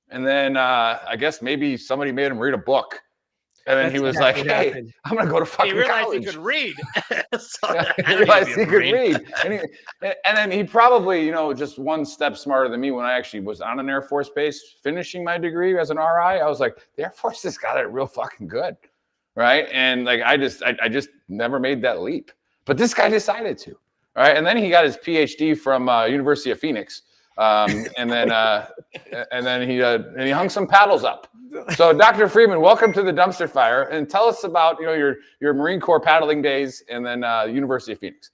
and then I guess maybe somebody made him read a book, And then he was like,
exactly what
"Hey,
happened.
I'm gonna go to
He
fucking
realized
college."
he could read. So
Yeah,
I
he
don't
realized
need
he
to be a
could read. And then he probably, just one step smarter than me when I actually was on an Air Force base finishing my degree as an RI. I was like, the Air Force has got it real fucking good, right? And like I just never made that leap. But this guy decided to, right? And then he got his PhD from University of Phoenix, and then he hung some paddles up. So, Dr. Freeman, welcome to the dumpster fire, and tell us about your Marine Corps paddling days, and then University of Phoenix.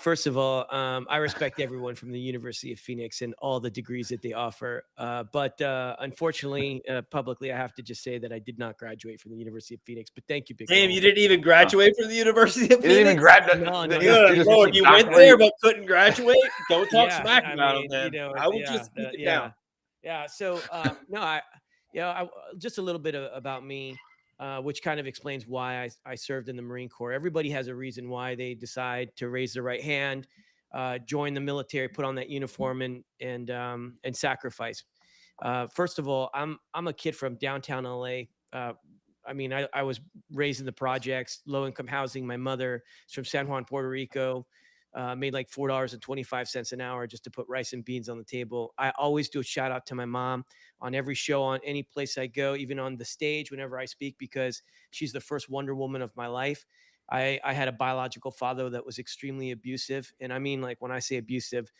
First of all, I respect everyone from the University of Phoenix and all the degrees that they offer. But unfortunately, publicly, I have to just say that I did not graduate from the University of Phoenix. But thank you, Big
Damn,
Bro.
you didn't even graduate from the University of
He didn't even
Phoenix?
grab that.
No,
Good Lord, you went there but couldn't graduate? Don't talk smack about him then. I will just keep it down.
Yeah. So, just a little bit about me, which kind of explains why I served in the Marine Corps. Everybody has a reason why they decide to raise their right hand, join the military, put on that uniform, and sacrifice. First of all, I'm a kid from downtown LA. I was raised in the projects, low income housing. My mother is from San Juan, Puerto Rico. Made like $4.25 an hour just to put rice and beans on the table. I always do a shout out to my mom on every show, on any place I go, even on the stage whenever I speak, because she's the first Wonder Woman of my life. I had a biological father that was extremely abusive. And I mean, like when I say abusive,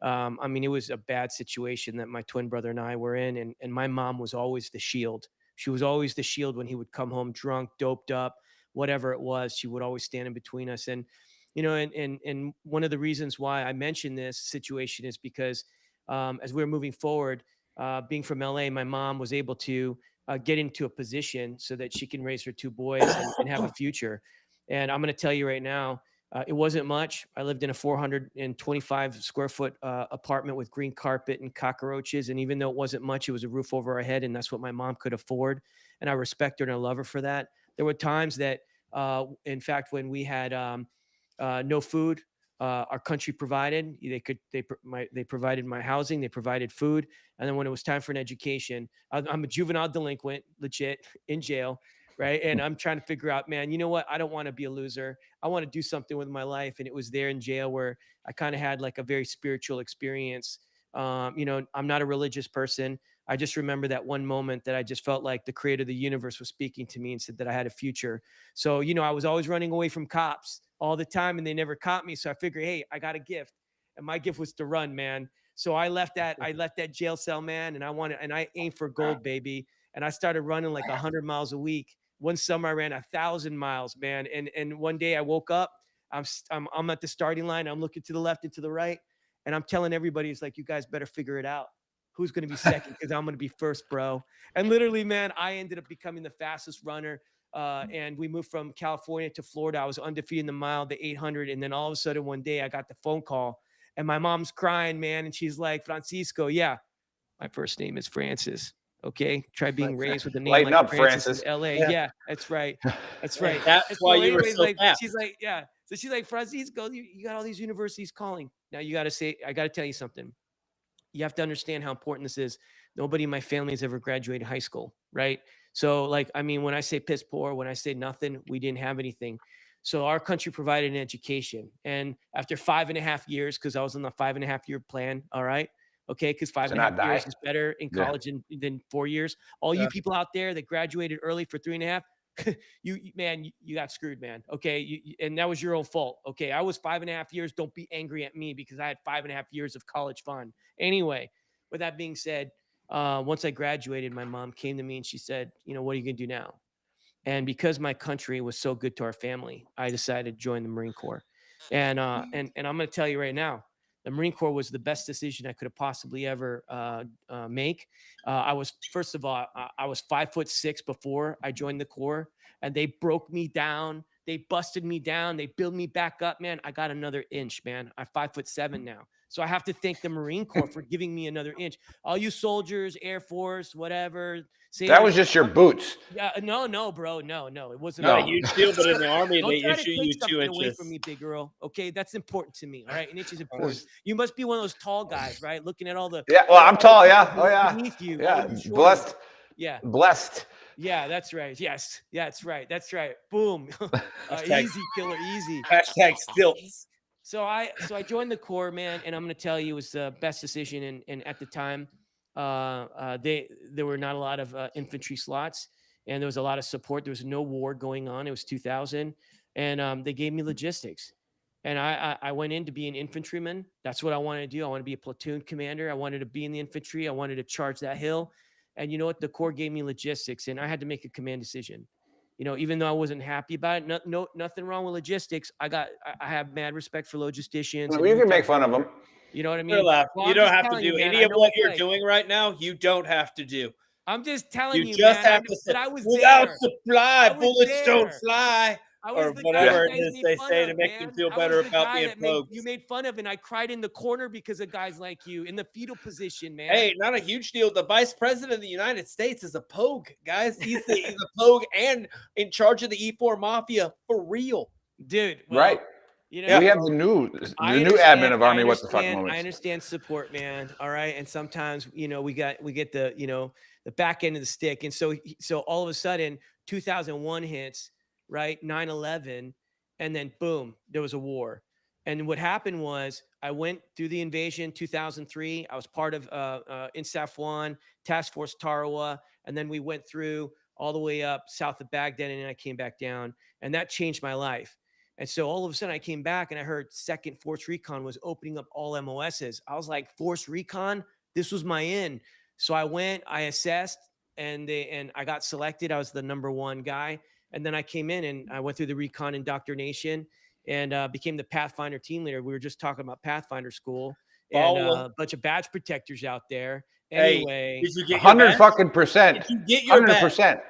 it was a bad situation that my twin brother and I were in. And my mom was always the shield. She was always the shield when he would come home drunk, doped up, whatever it was. She would always stand in between us. And one of the reasons why I mentioned this situation is because as we were moving forward, being from LA, my mom was able to get into a position so that she can raise her two boys and have a future. And I'm going to tell you right now, it wasn't much. I lived in a 425 square foot apartment with green carpet and cockroaches. And even though it wasn't much, it was a roof over our head. And that's what my mom could afford. And I respect her and I love her for that. There were times that, in fact, when we had no food, our country provided. They provided my housing, they provided food, and then when it was time for an education, I'm a juvenile delinquent, legit in jail, right? And I'm trying to figure out, man, you know what? I don't want to be a loser. I want to do something with my life, and it was there in jail where I kind of had like a very spiritual experience. I'm not a religious person. I just remember that one moment that I just felt like the creator of the universe was speaking to me and said that I had a future. So, I was always running away from cops all the time and they never caught me. So I figured, hey, I got a gift. And my gift was to run, man. So I left that jail cell, man. And I aimed for gold, baby. And I started running like 100 miles a week. One summer I ran 1,000 miles, man. And one day I woke up, I'm at the starting line. I'm looking to the left and to the right. And I'm telling everybody, it's like, you guys better figure it out. Who's going to be second? Because I'm going to be first, bro. And literally, man, I ended up becoming the fastest runner. And we moved from California to Florida. I was undefeated in the mile, the 800. And then all of a sudden one day I got the phone call and my mom's crying, man. And she's like, Francisco, yeah, my first name is Francis. Okay. Try being raised with a name
Lighten
like
up,
Francis in LA. Yeah, that's right. That's right.
That's why you were so
like,
fast.
she's like, yeah. So she's like, Francisco, you got all these universities calling. Now I got to tell you something. You have to understand how important this is. Nobody in my family has ever graduated high school, right? So when I say piss poor, when I say nothing, we didn't have anything. So our country provided an education. And after 5.5 years, because I was on the 5.5-year plan, all right? Okay, because 5.5 years is better in college than 4 years. All you people out there that graduated early for 3.5, you got screwed, man. Okay. And that was your own fault. Okay. I was 5.5 years. Don't be angry at me because I had 5.5 years of college fun. Anyway, with that being said, once I graduated, my mom came to me and she said, what are you going to do now? And because my country was so good to our family, I decided to join the Marine Corps. And I'm going to tell you right now, the Marine Corps was the best decision I could have possibly ever make. I was 5'6" before I joined the Corps, and they broke me down. They busted me down. They built me back up, man. I got another inch, man. I'm 5'7" now. So I have to thank the Marine Corps for giving me another inch. All you soldiers, Air Force, whatever.
That was just your boots.
Yeah, no, bro. No, it wasn't.
Not a huge deal, but in the Army,
Don't
they
try to
issue
take
you
something
2 inches.
away from me, big girl. Okay, that's important to me. All right, an inch is important. You must be one of those tall guys, right? Looking at all the
I'm tall. Yeah. Oh yeah.
beneath you.
Yeah.
Yeah.
Blessed.
Yeah, that's right. Yes. Yeah, that's right. That's right. Boom. Easy, killer, easy.
Hashtag stilts.
So I joined the Corps, man, and I'm going to tell you it was the best decision. And at the time, there were not a lot of infantry slots, and there was a lot of support. There was no war going on. It was 2000, and they gave me logistics, and I went in to be an infantryman. That's what I wanted to do. I wanted to be a platoon commander. I wanted to be in the infantry. I wanted to charge that hill, and you know what? The Corps gave me logistics, and I had to make a command decision. Even though I wasn't happy about it, nothing wrong with logistics. I have mad respect for logisticians.
Well, you can make fun of them.
You know what I
You're
mean?
allowed.
Well,
You
I'm
don't
just
have to
telling
do
you, man,
any
I
of
know
what
it's
you're
like.
doing right now. You don't have to do.
I'm just telling you,
just
man.
have to say,
but I was
without
there.
supply,
I was
bullets don't
there.
fly.
I was
Or
the
whatever
guy
it
you guys
is
made
they
fun
say
of,
to make you
man.
feel
I
better
was the
about
guy
being
that
poked.
you made fun of, and I cried in the corner because of guys like you in the fetal position, man.
Hey, not a huge deal. The vice president of the United States is a pogue, guys. He's a pogue and in charge of the E4 mafia for real.
Dude. Well,
Right. We have the new admin of Army What the Fuck moments.
I understand support, man. All right. And sometimes, we get the, the back end of the stick. And so all of a sudden 2001 hits, right? 9/11. And then boom, there was a war. And what happened was I went through the invasion 2003. I was part of INSAF 1, Task Force Tarawa. And then we went through all the way up south of Baghdad, and then I came back down. And that changed my life. And so all of a sudden I came back and I heard 2nd Force Recon was opening up all MOSs. I was like, Force Recon, this was my in. So I went, I assessed, and I got selected. I was the #1 guy. And then I came in and I went through the recon indoctrination and became the Pathfinder team leader. We were just talking about Pathfinder school and a bunch of badge protectors out there. Anyway,
did you get
100%.
Did you get your
100%.
badge?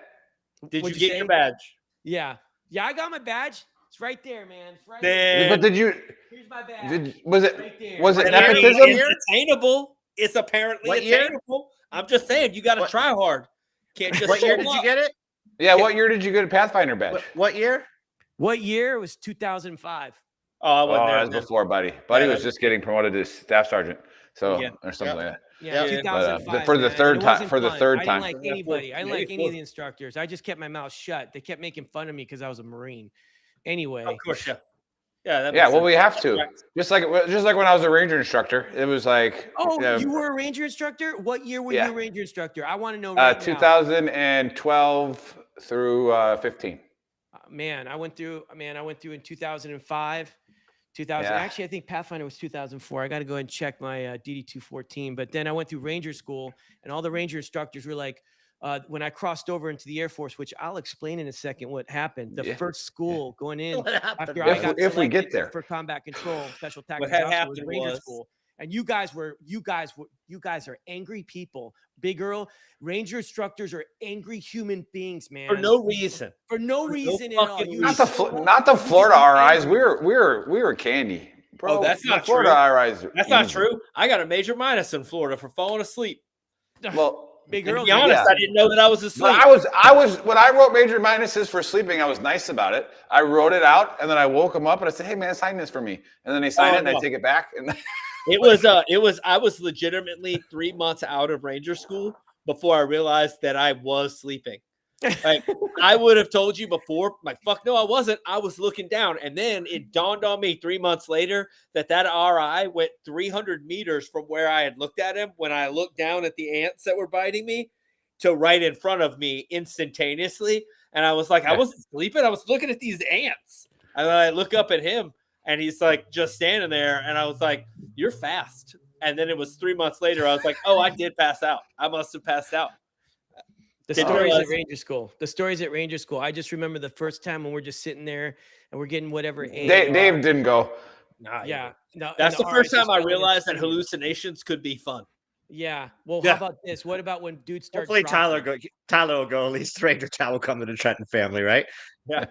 Did you get your badge?
Yeah. Yeah, I got my badge. It's right there, man. It's right
there.
But did you?
Here's my badge.
Was it?
Right
Was it
Apparently
nepotism?
It's attainable. It's apparently
What year?
attainable. I'm just saying, you got to try hard. Can't just.
What year
show
did you
up.
get it?
Yeah. What year did you get a Pathfinder badge?
What year?
What year? It was 2005.
Oh, I wasn't there.
That was before Buddy. Buddy was just getting promoted to staff sergeant, or something like that.
Yeah, 2005.
For the third time. For the third time.
I didn't like anybody. I didn't like any of the instructors. I just kept my mouth shut. They kept making fun of me because I was a Marine. Anyway.
Of course, yeah. Yeah.
Well, we have to. Just like when I was a Ranger instructor, it was like.
Oh, you were a Ranger instructor? What year were you a Ranger instructor? I want to know right
2012 through 15.
Man, I went through in 2005. 2000. Actually, I think Pathfinder was 2004. I got to go ahead and check my DD214. But then I went through Ranger school, and all the Ranger instructors were like, when I crossed over into the Air Force, which I'll explain in a second what happened. The first school going in after I got
if we get there
for combat control, special tactics was Ranger school. And you guys are angry people. Big Earl, Ranger instructors are angry human beings, man.
For no reason.
For no reason at all.
Not the Florida RIs. We were candy. Bro,
that's not
Florida
true.
RIs.
That's not true. I got a major minus in Florida for falling asleep.
Well,
Big Earl,
to be honest, I didn't know that I was asleep.
I was when I wrote major minuses for sleeping, I was nice about it. I wrote it out and then I woke them up and I said, "Hey man, sign this for me." And then they sign it and I take it back. And
I was legitimately 3 months out of Ranger school before I realized that I was sleeping. Like I would have told you before, like, fuck no, I wasn't. I was looking down. And then it dawned on me 3 months later that RI went 300 meters from where I had looked at him when I looked down at the ants that were biting me to right in front of me instantaneously. And I was like, I wasn't sleeping. I was looking at these ants. And then I look up at him and he's like just standing there. And I was like, you're fast. And then it was 3 months later. I was like, oh, I did pass out. I must have passed out.
The stories at Ranger school. The stories at Ranger school. I just remember the first time when we're just sitting there and we're getting whatever.
Dave didn't go.
Nah,
yeah. No,
that's the first time I realized that hallucinations could be fun.
Yeah. Well, how about this? What about when dudes start?
Hopefully, Tyler will go. At least Ranger Tal will come to the Trenton family, right?
Yeah.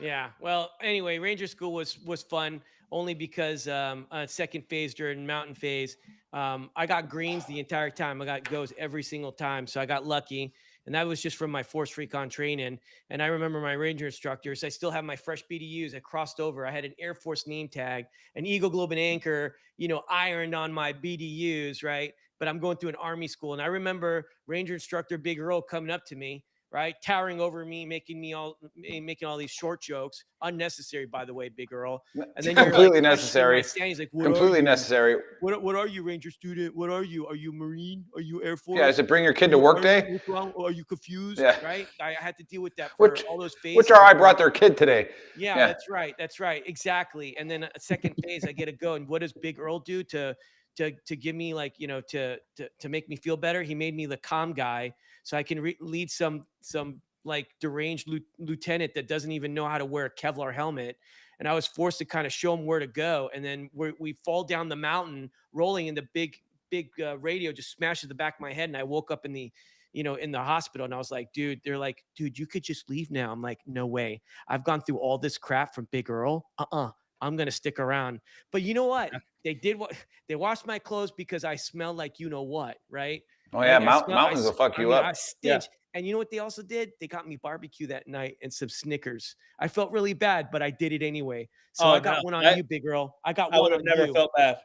Yeah. Well, anyway, Ranger school was fun only because second phase during mountain phase, I got greens the entire time. I got goes every single time. So I got lucky. And that was just from my Force Recon training. And I remember my Ranger instructors. I still have my fresh BDUs. I crossed over. I had an Air Force name tag, an Eagle Globe and Anchor, ironed on my BDUs, right? but I'm going through an Army school. And I remember Ranger instructor Big Earl coming up to me, right, towering over me, making all these short jokes, unnecessary, by the way, Big Earl. And then
completely necessary.
He's like,
completely necessary.
What are you, Ranger student? What are you? Are you Marine? Are you Air Force?
Yeah, is it bring your kid to work day?
What's wrong? Are you confused?
Yeah.
Right. I had to deal with that for all those phases.
Which I brought their kid today.
Yeah, that's right. That's right. Exactly. And then a second phase, I get to go. And what does Big Earl do to give me, like, you know, to make me feel better? He made me the calm guy so I can lead some like deranged lieutenant that doesn't even know how to wear a Kevlar helmet. And I was forced to kind of show him where to go. And then we fall down the mountain rolling, and the big radio just smashes the back of my head. And I woke up in the hospital, and I was like, they're like, dude, you could just leave now. I'm like, no way. I've gone through all this crap from Big Earl. I'm going to stick around. But you know what? They washed my clothes because I smelled like, you know what, right?
Oh yeah. Mountains will fuck you up.
I stitched. Yeah. And you know what they also did? They got me barbecue that night and some Snickers. I felt really bad, but I did it anyway. So I got one on you, Big Earl. I would have
never felt bad.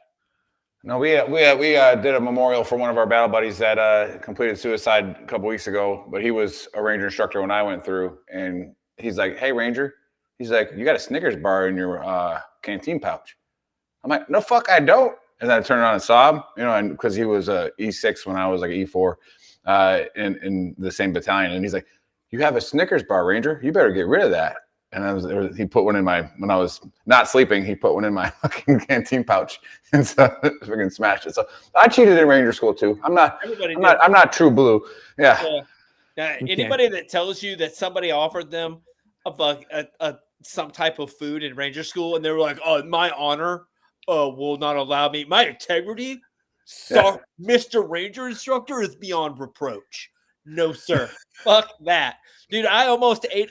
No, we did a memorial for one of our battle buddies that completed suicide a couple weeks ago, but he was a Ranger instructor when I went through, and he's like, "Hey, Ranger," he's like, "You got a Snickers bar in your canteen pouch." I'm like, "No, fuck, I don't." And then I turned around and saw him, you know, and because he was a E6 when I was like E4 in the same battalion, and he's like, "You have a Snickers bar, Ranger. You better get rid of that." And he put one in when I was not sleeping, he put one in my fucking canteen pouch, and so freaking smashed it. So I cheated in Ranger school too. I'm not true blue. Yeah.
Anybody that tells you that somebody offered them some type of food in Ranger school, and they were like, "Oh, my honor will not allow me. My integrity, Mr. Ranger instructor, is beyond reproach." No, sir. Fuck that. Dude, I almost ate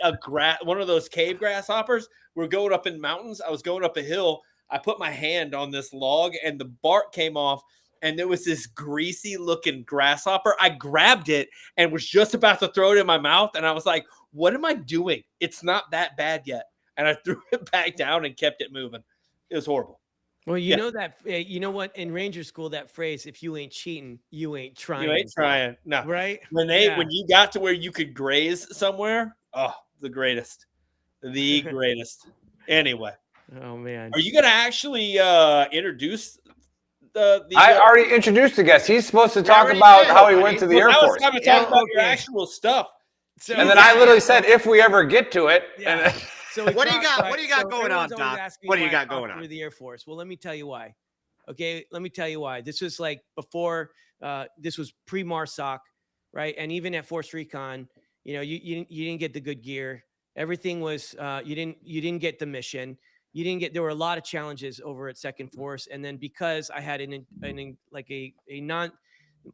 one of those cave grasshoppers. We're going up in mountains. I was going up a hill. I put my hand on this log, and the bark came off, and there was this greasy looking grasshopper. I grabbed it and was just about to throw it in my mouth. And I was like, what am I doing? It's not that bad yet. And I threw it back down and kept it moving. It was horrible.
Well, you know what, in Ranger school, that phrase, if you ain't cheating, you ain't trying.
You ain't trying. No.
Right?
When you got to where you could graze somewhere, the greatest. The greatest. Anyway.
Oh man.
Are you gonna actually introduce
I already introduced the guest. He's supposed to talk about how he went to the Air Force.
Now it's time to talk about your actual stuff.
So,
and then I literally said, if we ever get to it.
Yeah. So
what do you got going on, Doc? What do you got going on?
Through the Air Force. Well, let me tell you why. Okay, let me tell you why. This was like before. This was pre-MARSOC, right? And even at Force Recon, you know, you didn't get the good gear. Everything was you didn't get the mission. There were a lot of challenges over at Second Force, and then because I had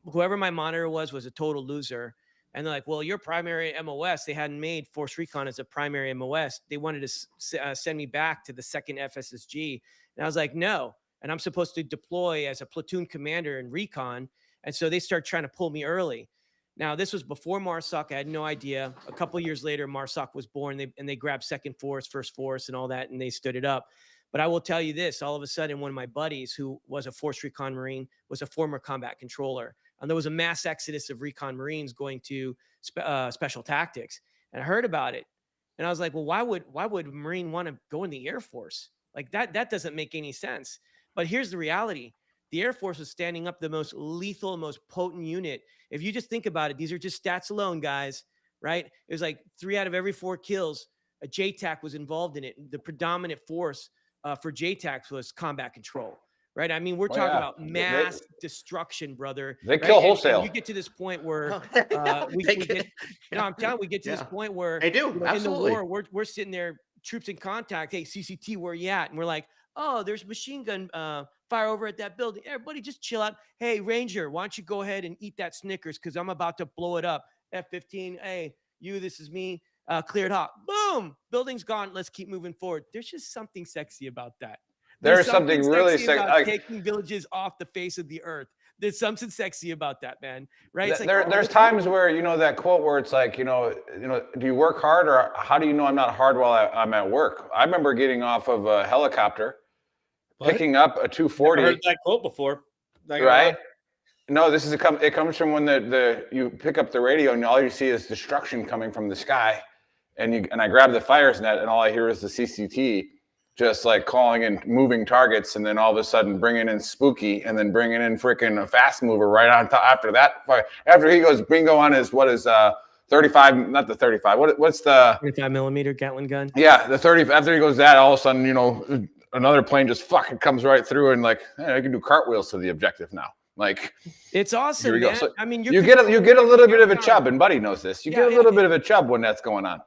whoever my monitor was a total loser. And they're like, well, your primary MOS, they hadn't made Force Recon as a primary MOS. They wanted to send me back to the second FSSG. And I was like, no. And I'm supposed to deploy as a platoon commander in Recon. And so they started trying to pull me early. Now, this was before MARSOC. I had no idea. A couple of years later, MARSOC was born. They grabbed Second Force, First Force, and all that, and they stood it up. But I will tell you this, all of a sudden, one of my buddies who was a Force Recon Marine was a former combat controller. And there was a mass exodus of Recon Marines going to special tactics. And I heard about it. And I was like, well, why would a Marine want to go in the Air Force? Like that doesn't make any sense. But here's the reality. The Air Force was standing up the most lethal, most potent unit. If you just think about it, these are just stats alone, guys, right? It was like 3 out of every 4 kills, a JTAC was involved in it. The predominant force for JTACs was combat control. Right. I mean, we're talking about mass destruction, brother.
They kill wholesale.
And you get to this point where we get to this point where
they do.
In the war, we're sitting there, troops in contact. Hey, CCT, where you at? And we're like, oh, there's machine gun fire over at that building. Everybody just chill out. Hey, Ranger, why don't you go ahead and eat that Snickers? Because I'm about to blow it up. F-15. Hey, this is me. Cleared hot. Boom. Building's gone. Let's keep moving forward. There's just something sexy about that.
There's something really sexy
about taking villages off the face of the earth. There's something sexy about that, man. Right? It's
there's times where, you know, that quote where it's like, you know, do you work hard, or how do you know I'm not hard while I'm at work? I remember getting off of a helicopter, picking up a 240.
I've heard that quote before.
Right? No, it comes from when you pick up the radio and all you see is destruction coming from the sky, and I grab the fires net and all I hear is the CCT just like calling in moving targets, and then all of a sudden bringing in spooky, and then bringing in freaking a fast mover right on top after that. After he goes bingo on his 35, not the 35. What's the
25 millimeter Gatling gun?
Yeah, the 30. After he goes that, all of a sudden, another plane just fucking comes right through and like, hey, I can do cartwools to the objective now. Like,
it's awesome, man.
So
I mean,
you get a little bit of a chub, and Buddy knows this. You get a little bit of a chub when that's going on.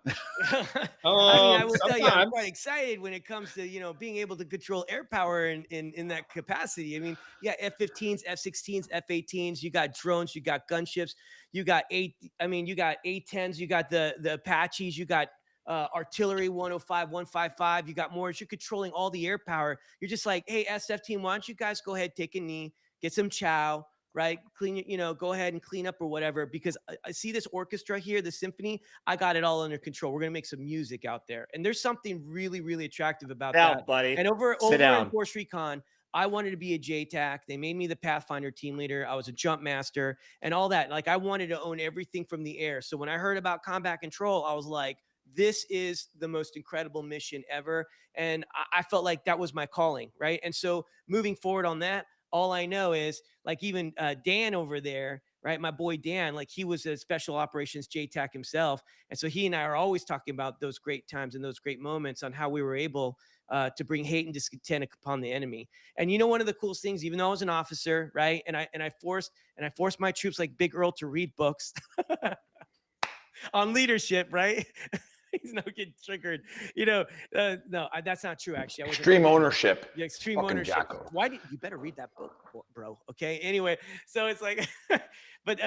I will tell you, I'm quite excited when it comes to being able to control air power in that capacity. I mean, yeah, F-15s, F-16s, F-18s. You got drones, you got gunships, you got A-10s, you got the Apaches, you got artillery 105, 155. You got more. You're controlling all the air power. You're just like, hey, SF team, why don't you guys go ahead, take a knee, get some chow, right? Clean, go ahead and clean up or whatever, because I see this orchestra here, the symphony. I got it all under control. We're going to make some music out there. And there's something really, really attractive about that.
Buddy.
And over in Force Recon, I wanted to be a JTAC. They made me the Pathfinder team leader. I was a jump master and all that. Like, I wanted to own everything from the air. So when I heard about combat control, I was like, this is the most incredible mission ever. And I felt like that was my calling, right? And so moving forward on that, all I know is, like, even Dan over there, right? My boy Dan, like, he was a special operations JTAC himself. And so he and I are always talking about those great times and those great moments on how we were able to bring hate and discontent upon the enemy. And one of the coolest things, even though I was an officer, right? And I forced my troops like Big Earl to read books on leadership, right? He's no getting triggered. No, that's not true. Actually,
extreme ownership.
Yeah, extreme
fucking
ownership.
Jocko.
Why did you better read that book, bro? Okay. Anyway, so it's like, but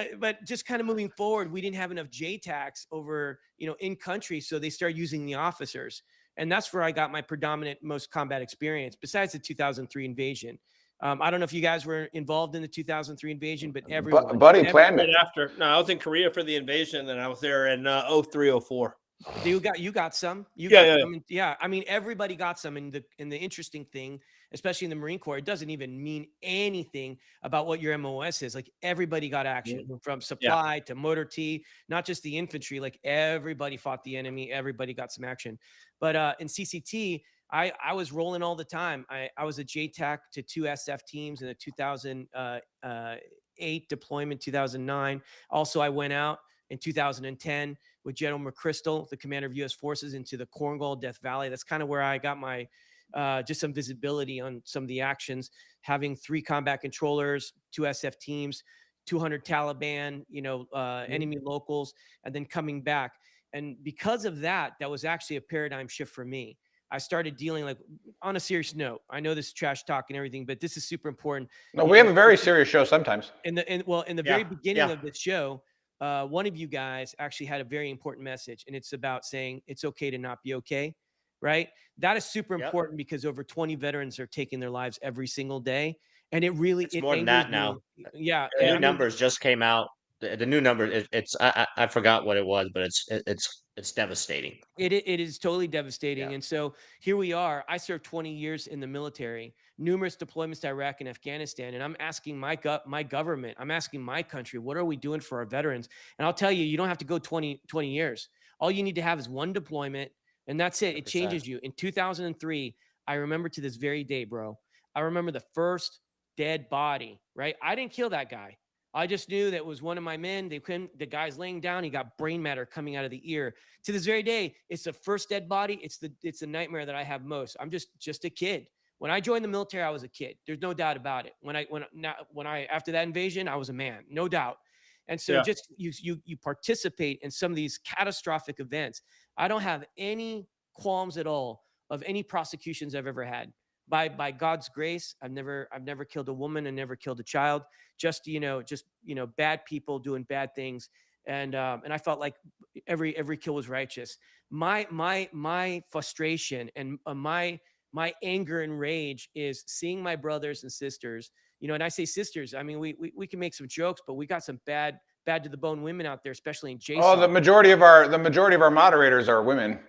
just kind of moving forward, we didn't have enough JTACs over, in country, so they started using the officers, and that's where I got my predominant most combat experience. Besides the 2003 invasion. I don't know if you guys were involved in the 2003 invasion, but everyone.
Buddy planned it.
After. No, I was in Korea for the invasion, and I was there in 03, 04.
You got some. Yeah. I mean, everybody got some. And the interesting thing, especially in the Marine Corps, it doesn't even mean anything about what your MOS is. Like, everybody got action from supply to motor T, not just the infantry. Like, everybody fought the enemy. Everybody got some action. But in CCT, I was rolling all the time. I was a JTAC to 2 SF teams in the 2008 deployment, 2009. Also, I went out in 2010 with General McChrystal, the commander of U.S. forces, into the Korengal, Death Valley. That's kind of where I got my just some visibility on some of the actions, having 3 combat controllers, 2 SF teams, 200 Taliban, enemy locals, and then coming back. And because of that, that was actually a paradigm shift for me. I started dealing, like, on a serious note. I know this is trash talk and everything, but this is super important.
No, we have a very serious show sometimes.
In the very beginning of the show, one of you guys actually had a very important message, and it's about saying it's okay to not be okay, right? That is super important, because over 20 veterans are taking their lives every single day, and it's
more than that now.
Yeah,
the new numbers just came out. The new number, I forgot what it was, but it's devastating.
It is totally devastating. And so here we are. I served 20 years in the military, numerous deployments to Iraq and Afghanistan. And I'm asking my government, I'm asking my country, what are we doing for our veterans? And I'll tell you, you don't have to go 20 years. All you need to have is one deployment, and that's it. 100%. It changes you. In 2003, I remember to this very day, bro, I remember the first dead body, right? I didn't kill that guy. I just knew that it was one of my men. The guy's laying down. He got brain matter coming out of the ear. To this very day, it's the first dead body. It's the nightmare that I have most. I'm just a kid. When I joined the military, I was a kid. There's no doubt about it. When I after that invasion, I was a man, no doubt. And so just you participate in some of these catastrophic events. I don't have any qualms at all of any prosecutions I've ever had. By God's grace, I've never killed a woman and never killed a child. Just bad people doing bad things, and I felt like every kill was righteous. My frustration and my anger and rage is seeing my brothers and sisters. And I say sisters. I mean, we can make some jokes, but we got some bad to the bone women out there, especially in JSOC.
Oh, the majority of our moderators are women.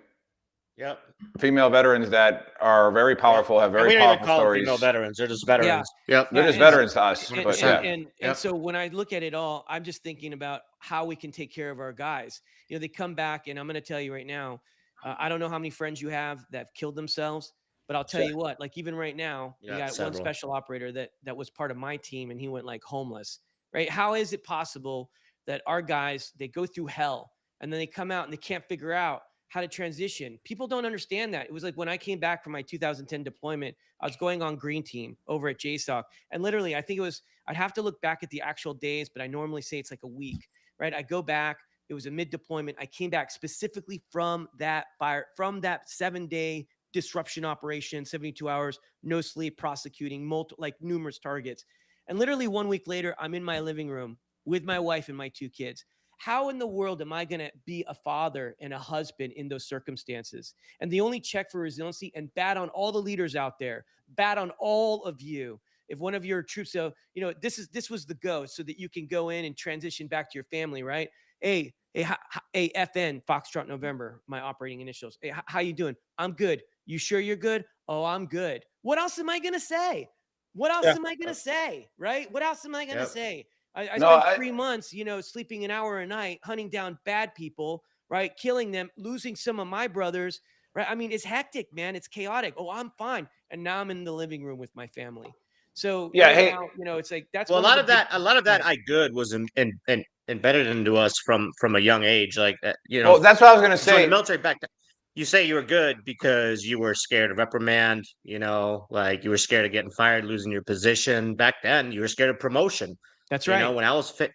Yep.
Female veterans that are very powerful, have
And
very
we don't even
powerful
call them
stories.
female veterans. They're just veterans. Yep.
They're just
and so-
veterans to us,
and,
but
and,
yeah.
and,
Yep.
so when I look at it all, I'm just thinking about how we can take care of our guys. You know, they come back, and I'm going to tell you right now, I don't know how many friends you have that have killed themselves, but I'll tell you what, like even right now, we
Yeah,
got one
several.
special operator that was part of my team, and he went like homeless, right? How is it possible that our guys, they go through hell and then they come out and they can't figure out how to transition? People don't understand that. It was like when I came back from my 2010 deployment, I was going on green team over at JSOC. And literally, I think it was, I'd have to look back at the actual days, but I normally say it's like a week, right? I go back, it was a mid deployment. I came back specifically from that fire, from that 7-day disruption operation, 72 hours, no sleep, prosecuting like numerous targets. And literally 1 week later, I'm in my living room with my wife and my 2 kids. How in the world am I going to be a father and a husband in those circumstances? And the only check for resiliency, and bad on all the leaders out there, bad on all of you. If one of your troops, so you know, this was the go, so that you can go in and transition back to your family, right? Hey, FN Foxtrot November, my operating initials. Hey, how you doing? I'm good. You sure you're good? Oh, I'm good. What else am I gonna say? What else am I gonna say? Right? What else am I gonna say? I spent 3 months, you know, sleeping an hour a night, hunting down bad people, right? Killing them, losing some of my brothers, right? I mean, it's hectic, man. It's chaotic. Oh, I'm fine. And now I'm in the living room with my family. So
Yeah, hey,
now, you know, it's like that's
Well,
one of the
a lot of that I good was embedded into us from a young age. Like, you know,
well, that's what I was gonna
joined the
say.
military back then. You say you were good because you were scared of reprimand, you know, like you were scared of getting fired, losing your position. Back then, you were scared of promotion.
That's
You know,
right.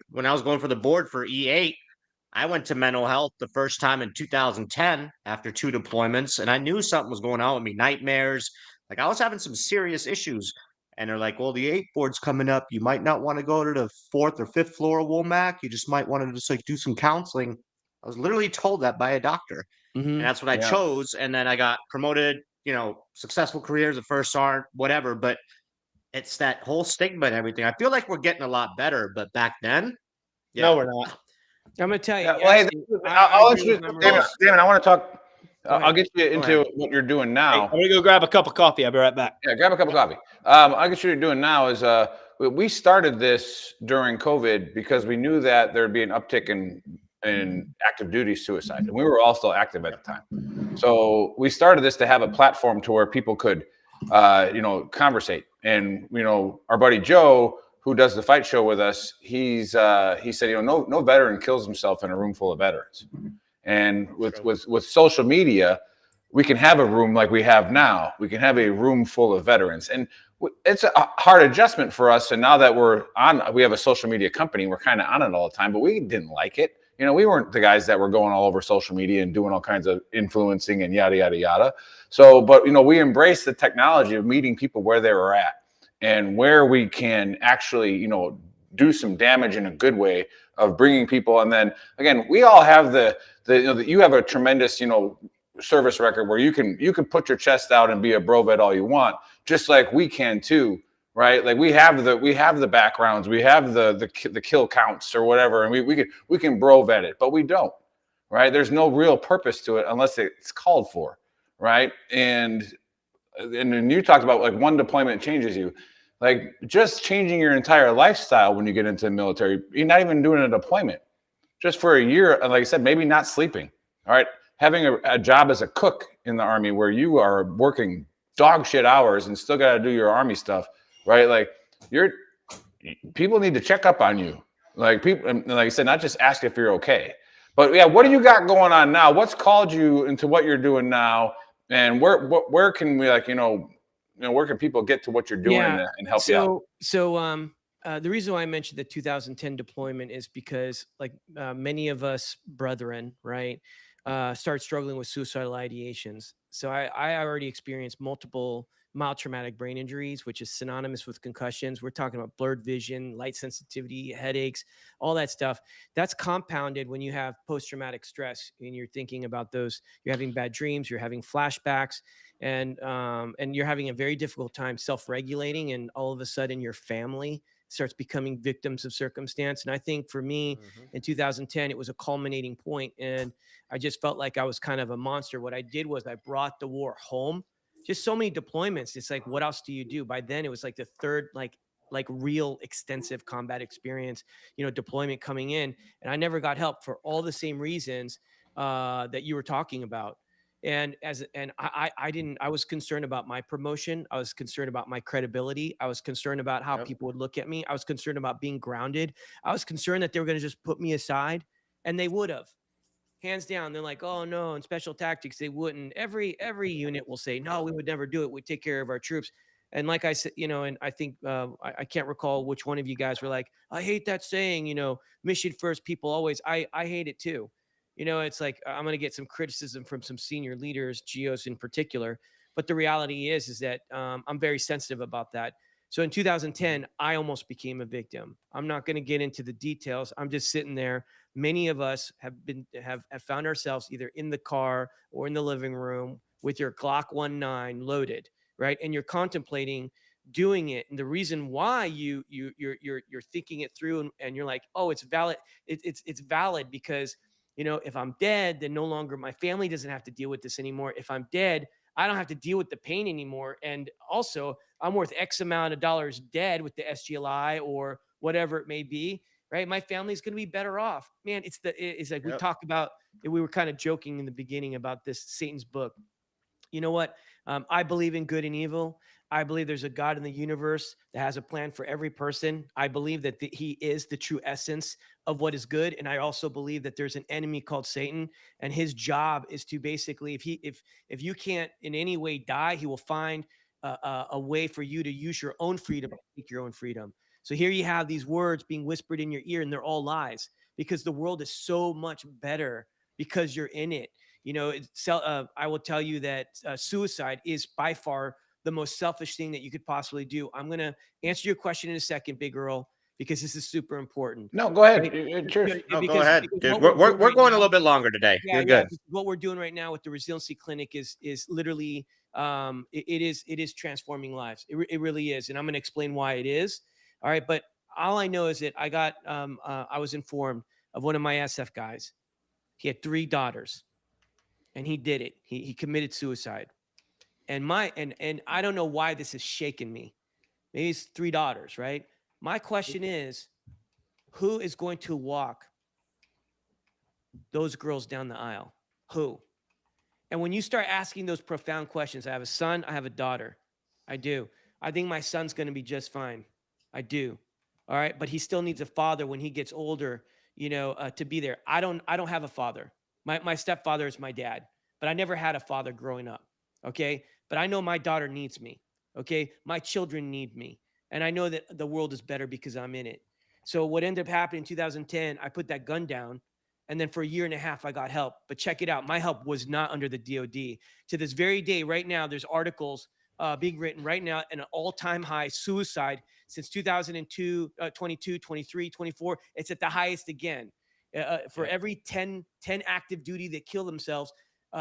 when I was going for the board for E8, I went to mental health the first time in 2010 after 2 deployments, and I knew something was going on with me, nightmares. Like I was having some serious issues. And they're like, well, the 8 board's coming up. You might not want to go to the 4th or 5th floor of Womack. You just might want to just like do some counseling. I was literally told that by a doctor. And that's what I chose. And then I got promoted, you know, successful career as a first sergeant, whatever. But it's that whole stigma and everything. I feel like we're getting a lot better, but back then,
No, we're not.
I'm gonna tell you.
Yeah, well, hey,
Actually,
I'll
agree
introduce
with my
Damon.
brother.
Damon, I want to talk.
Go ahead.
I'll get you
Go
into
ahead.
what you're doing
Hey,
now.
I'm gonna go grab a cup of coffee. I'll be right back.
Yeah, grab a cup of coffee. I'll get you what you're doing now is we started this during COVID because we knew that there'd be an uptick in active duty suicide, and we were all still active at the time. So we started this to have a platform to where people could, you know, conversate. And you know, our buddy Joe, who does the fight show with us, he said, you know, no veteran kills himself in a room full of veterans. And with social media, we can have a room like we have now. We can have a room full of veterans, and it's a hard adjustment for us. And now that we have a social media company, we're kind of on it all the time, but we didn't like it. You know, we weren't the guys that were going all over social media and doing all kinds of influencing and yada, yada, yada. So, but, you know, we embrace the technology of meeting people where they were at and where we can actually, you know, do some damage in a good way of bringing people. And then again, we all have you know, you have a tremendous, you know, service record where you can put your chest out and be a bro vet all you want, just like we can too, right? Like we have the backgrounds, we have the kill counts or whatever, and we can bro vet it, but we don't, right? There's no real purpose to it unless it's called for, right? And then you talked about like one deployment changes you. Like just changing your entire lifestyle when you get into the military, you're not even doing a deployment. Just for a year, like I said, maybe not sleeping, all right? Having a job as a cook in the Army where you are working dog shit hours and still got to do your Army stuff, right? Like people need to check up on you. Like people, and like I said, not just ask if you're okay, but yeah, what do you got going on now? What's called you into what you're doing now? And where can we, like, you know, where can people get to what you're doing and help you out?
So the reason why I mentioned the 2010 deployment is because like many of us brethren, right, start struggling with suicidal ideations. So I already experienced multiple mild traumatic brain injuries, which is synonymous with concussions. We're talking about blurred vision, light sensitivity, headaches, all that stuff. That's compounded when you have post-traumatic stress and you're thinking about those. You're having bad dreams, you're having flashbacks, and you're having a very difficult time self-regulating, and all of a sudden your family starts becoming victims of circumstance. And I think for me in 2010, it was a culminating point, and I just felt like I was kind of a monster. What I did was I brought the war home. Just so many deployments. It's like, what else do you do? By then it was like the third, like real extensive combat experience, deployment coming in. And I never got help for all the same reasons that you were talking about. And I was concerned about my promotion. I was concerned about my credibility. I was concerned about how people would look at me. I was concerned about being grounded. I was concerned that they were going to just put me aside, and they would have. Hands down. They're like, oh no, in special tactics, they wouldn't. Every unit will say, no, we would never do it. We take care of our troops. And like I said, and I think I can't recall which one of you guys were like, I hate that saying, mission first, people always. I hate it too. It's like I'm going to get some criticism from some senior leaders, Geos in particular. But the reality is that I'm very sensitive about that. So in 2010, I almost became a victim. I'm not going to get into the details. I'm just sitting there. Many of us have found ourselves either in the car or in the living room with your Glock 19 loaded, right? And you're contemplating doing it. And the reason why you're thinking it through and you're like, oh, it's valid. It's valid because, if I'm dead, then no longer my family doesn't have to deal with this anymore. If I'm dead, I don't have to deal with the pain anymore. And also I'm worth X amount of dollars dead with the SGLI or whatever it may be, right? My family's going to be better off, man. It's like we talk about, we were kind of joking in the beginning about this Satan's book. You know what? I believe in good and evil. I believe there's a God in the universe that has a plan for every person. I believe that he is the true essence of what is good. And I also believe that there's an enemy called Satan, and his job is to basically, if you can't in any way die, he will find a way for you to use your own freedom, seek your own freedom. So here you have these words being whispered in your ear, and they're all lies, because the world is so much better because you're in it. I will tell you that suicide is by far the most selfish thing that you could possibly do. I'm going to answer your question in a second, Big Earl, because this is super important.
No, go ahead.
Right?
Cheers.
No, go ahead, dude. We're going a little bit longer today.
Yeah,
You're good.
what we're doing right now with the Resiliency Clinic is literally it is transforming lives. It really is, and I'm going to explain why it is. All right, but all I know is that I was informed of one of my SF guys. He had 3 daughters, and he did it. He committed suicide. And I don't know why this has shaken me. Maybe it's 3 daughters, right? My question is, who is going to walk those girls down the aisle? Who? And when you start asking those profound questions, I have a son, I have a daughter. I do. I think my son's going to be just fine. I do. All right. But he still needs a father when he gets older, to be there. I don't have a father. My stepfather is my dad, but I never had a father growing up. Okay. But I know my daughter needs me. Okay. My children need me. And I know that the world is better because I'm in it. So what ended up happening in 2010, I put that gun down. And then for 1.5 years, I got help. But check it out. My help was not under the DOD. To this very day, right now, there's articles being written right now, an all-time high suicide since 2002, 22, 23, 24. It's at the highest again. For every 10 active duty that kill themselves,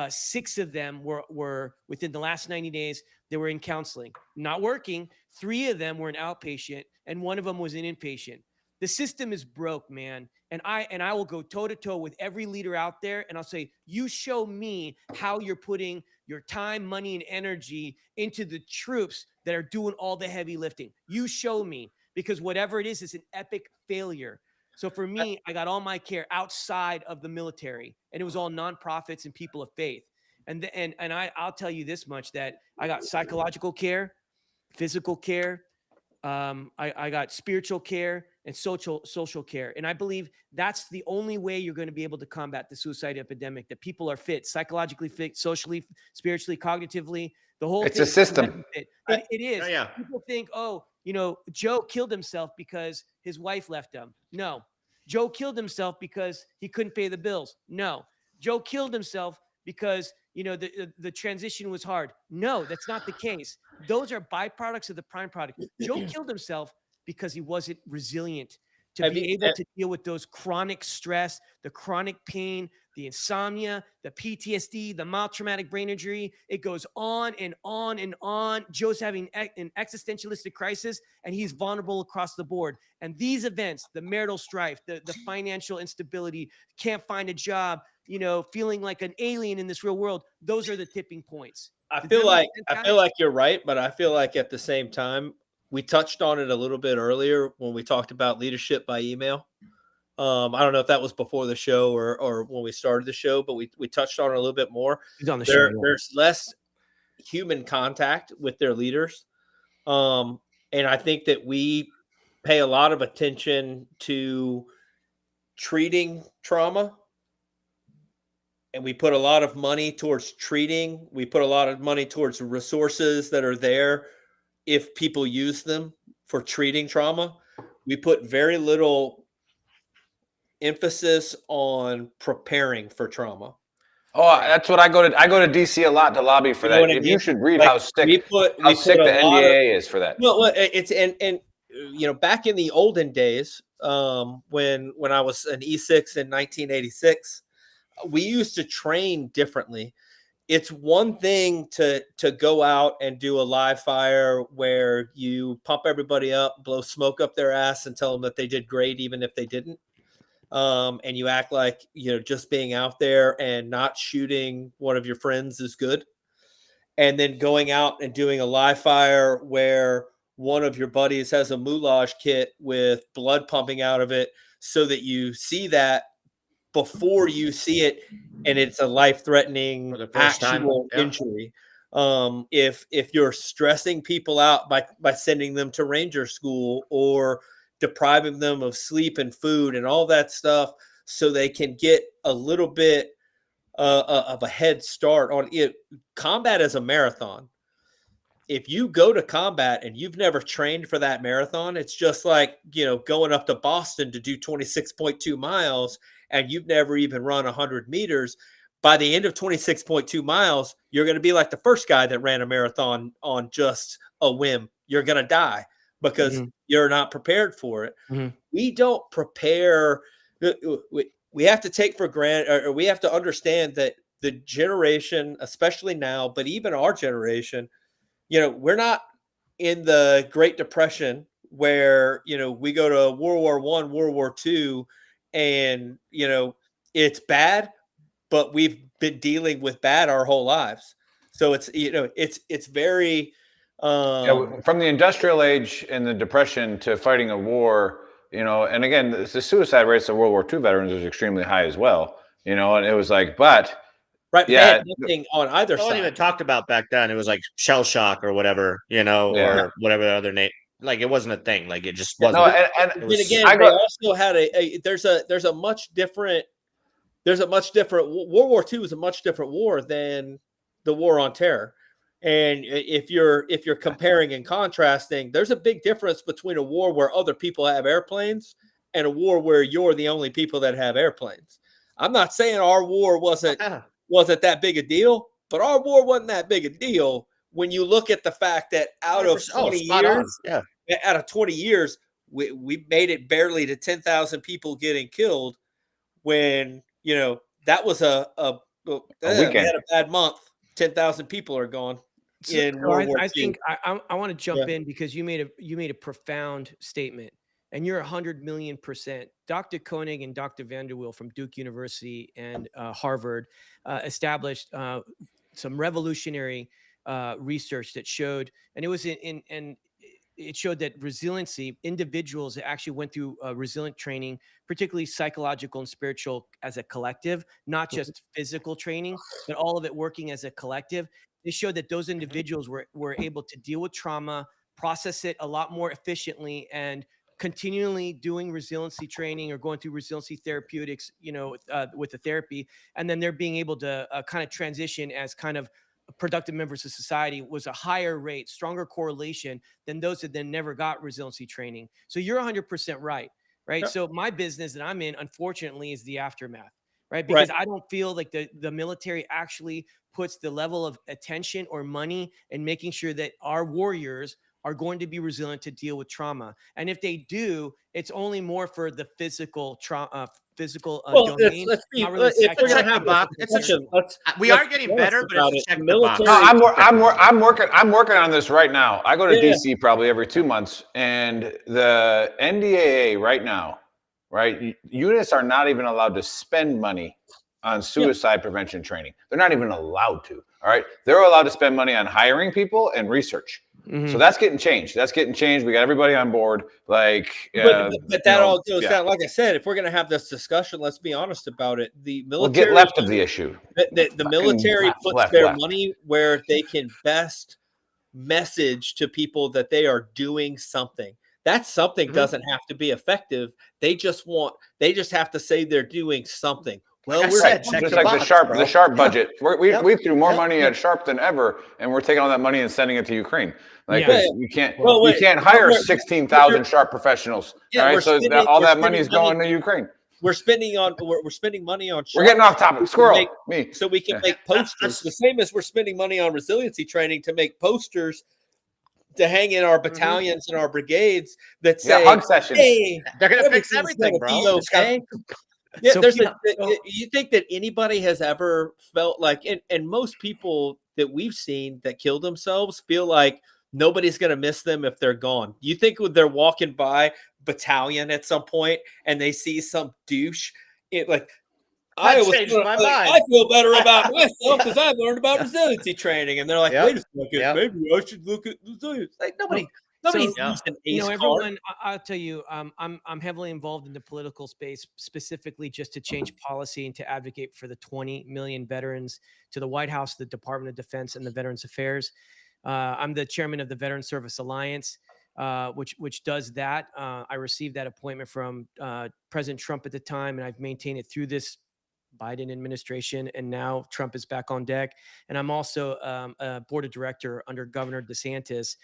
6 of them were within the last 90 days. They were in counseling, not working. 3 of them were an outpatient, and 1 of them was an inpatient. The system is broke, man. And I will go toe to toe with every leader out there. And I'll say, you show me how you're putting your time, money, and energy into the troops that are doing all the heavy lifting. You show me, because whatever it is an epic failure. So for me, I got all my care outside of the military, and it was all nonprofits and people of faith. And I'll tell you this much, that I got psychological care, physical care. I got spiritual care and social care. And I believe that's the only way you're going to be able to combat the suicide epidemic, that people are fit, psychologically fit, socially, spiritually, cognitively. The whole
It's
thing,
a system.
It is.
Yeah.
People think, Joe killed himself because his wife left him. No. Joe killed himself because he couldn't pay the bills. No. Joe killed himself because the transition was hard. No, that's not the case. Those are byproducts of the prime product. Joe killed himself because he wasn't resilient to be able to deal with those chronic stress, the chronic pain, the insomnia, the PTSD, the mild traumatic brain injury. It goes on and on and on. Joe's having an existentialistic crisis, and he's vulnerable across the board. And these events, the marital strife, the financial instability, can't find a job, feeling like an alien in this real world, those are the tipping points.
I feel like you're right, but I feel like at the same time, we touched on it a little bit earlier when we talked about leadership by email. I don't know if that was before the show or when we started the show, but we touched on it a little bit more.
He's on the show.
There's less human contact with their leaders. And I think that we pay a lot of attention to treating trauma. And we put a lot of money towards treating. We put a lot of money towards resources that are there if people use them for treating trauma. We put very little emphasis on preparing for trauma.
Oh, that's what I go to. I go to DC a lot to lobby for that. If you should read how sick the NDAA is for that.
Well, it's and back in the olden days, when I was an E6 in 1986, we used to train differently. It's one thing to go out and do a live fire where you pump everybody up, blow smoke up their ass, and tell them that they did great, even if they didn't. And you act like, just being out there and not shooting one of your friends is good. And then going out and doing a live fire where one of your buddies has a moulage kit with blood pumping out of it so that you see that before you see it, and it's a life-threatening actual injury. If you're stressing people out by sending them to ranger school or depriving them of sleep and food and all that stuff so they can get a little bit of a head start on it. Combat is a marathon. If you go to combat and you've never trained for that marathon, it's just like, going up to Boston to do 26.2 miles and you've never even run 100 meters. By the end of 26.2 miles, you're going to be like the first guy that ran a marathon on just a whim. You're going to die because you're not prepared for it. We don't prepare. We have to take for granted, or we have to understand that the generation, especially now, but even our generation, we're not in the Great Depression where, we go to World War I, World War II, and, it's bad, but we've been dealing with bad our whole lives. So it's, it's very,
from the industrial age and the Depression to fighting a war, and again, the suicide rates of World War II veterans was extremely high as well, and it was like, but
right, yeah, nothing on either side.
No one even talked about back then. It was like shell shock or whatever, or whatever the other name. Like it wasn't a thing. Like it just wasn't.
No, and again, they also had there's a much different. World War II was a much different war than the war on terror. And if you're comparing and contrasting, there's a big difference between a war where other people have airplanes and a war where you're the only people that have airplanes. I'm not saying our war wasn't that big a deal, but our war wasn't that big a deal when you look at the fact that out of 20 years, we made it barely to 10,000 people getting killed. When that was a weekend. We had a bad month. 10,000 people are gone.
I think I want to jump in because you made a profound statement, and you're 100 million%. Dr. Koenig and Dr. Vanderweel from Duke University and Harvard established some revolutionary research that showed, and it was it showed that resiliency, individuals that actually went through resilient training, particularly psychological and spiritual as a collective, not just physical training, but all of it working as a collective. They showed that those individuals were able to deal with trauma, process it a lot more efficiently, and continually doing resiliency training or going through resiliency therapeutics, with the therapy. And then they're being able to kind of transition as kind of productive members of society was a higher rate, stronger correlation than those that then never got resiliency training. So you're 100% right? Yep. So my business that I'm in, unfortunately, is the aftermath, right? Because I don't feel like the military actually puts the level of attention or money in making sure that our warriors are going to be resilient to deal with trauma. And if they do, it's only more for the physical trauma, domain. Not really
if we're gonna
Check the
have
box.
this discussion,
We are getting better, but
about
it's
it.
check the
Military.
box.
No, I'm working on this right now. I go to
Yeah.
DC probably every 2 months, and the NDAA right now, right? Units are not even allowed to spend money on suicide prevention training. They're not even allowed to. All right, they're allowed to spend money on hiring people and research. So that's getting changed. We got everybody on board. Like,
But that all goes down. Like I said, if we're going to have this discussion, let's be honest about it. The military
get left of the issue.
The military puts their money where they can best message to people that they are doing something. That something doesn't have to be effective. They just have to say they're doing something. Well,
Like I
we're
said,
Just
check
like
the box,
the Sharp budget. We threw more
Yep.
money at Sharp than ever, and we're taking all that money and sending it to Ukraine. Like,
Yeah.
you can't
wait.
you can't hire
We're-
16,000 Sharp professionals.
Yeah,
all
we're
right, so
spending-
all
we're
that
spending
money is
money-
going to Ukraine.
We're spending money on.
We're getting off topic. Squirrel, me.
So we can make posters. The same as we're spending money on resiliency training to make posters to hang in our battalions and our brigades that say,
hug sessions.
"Hey,
They're gonna fix
everything's
everything,
gonna
bro.
be okay." Yeah,
So
you think that anybody has ever felt like, and most people that we've seen that kill themselves feel like nobody's going to miss them if they're gone. You think when they're walking by battalion at some point and they see some douche, I
changed my mind.
I feel better about myself because I learned about resiliency training, and they're like,
Yep.
wait a second,
Yep.
maybe I should look at resilience. Like nobody's
Yeah.
using ACE card.
everyone, I'll tell you, I'm heavily involved in the political space, specifically just to change policy and to advocate for the 20 million veterans, to the White House, the Department of Defense, and the Veterans Affairs. I'm the chairman of the Veteran Service Alliance, which does that. I received that appointment from President Trump at the time, and I've maintained it through this Biden administration, and now Trump is back on deck. And I'm also a board of director under Governor DeSantis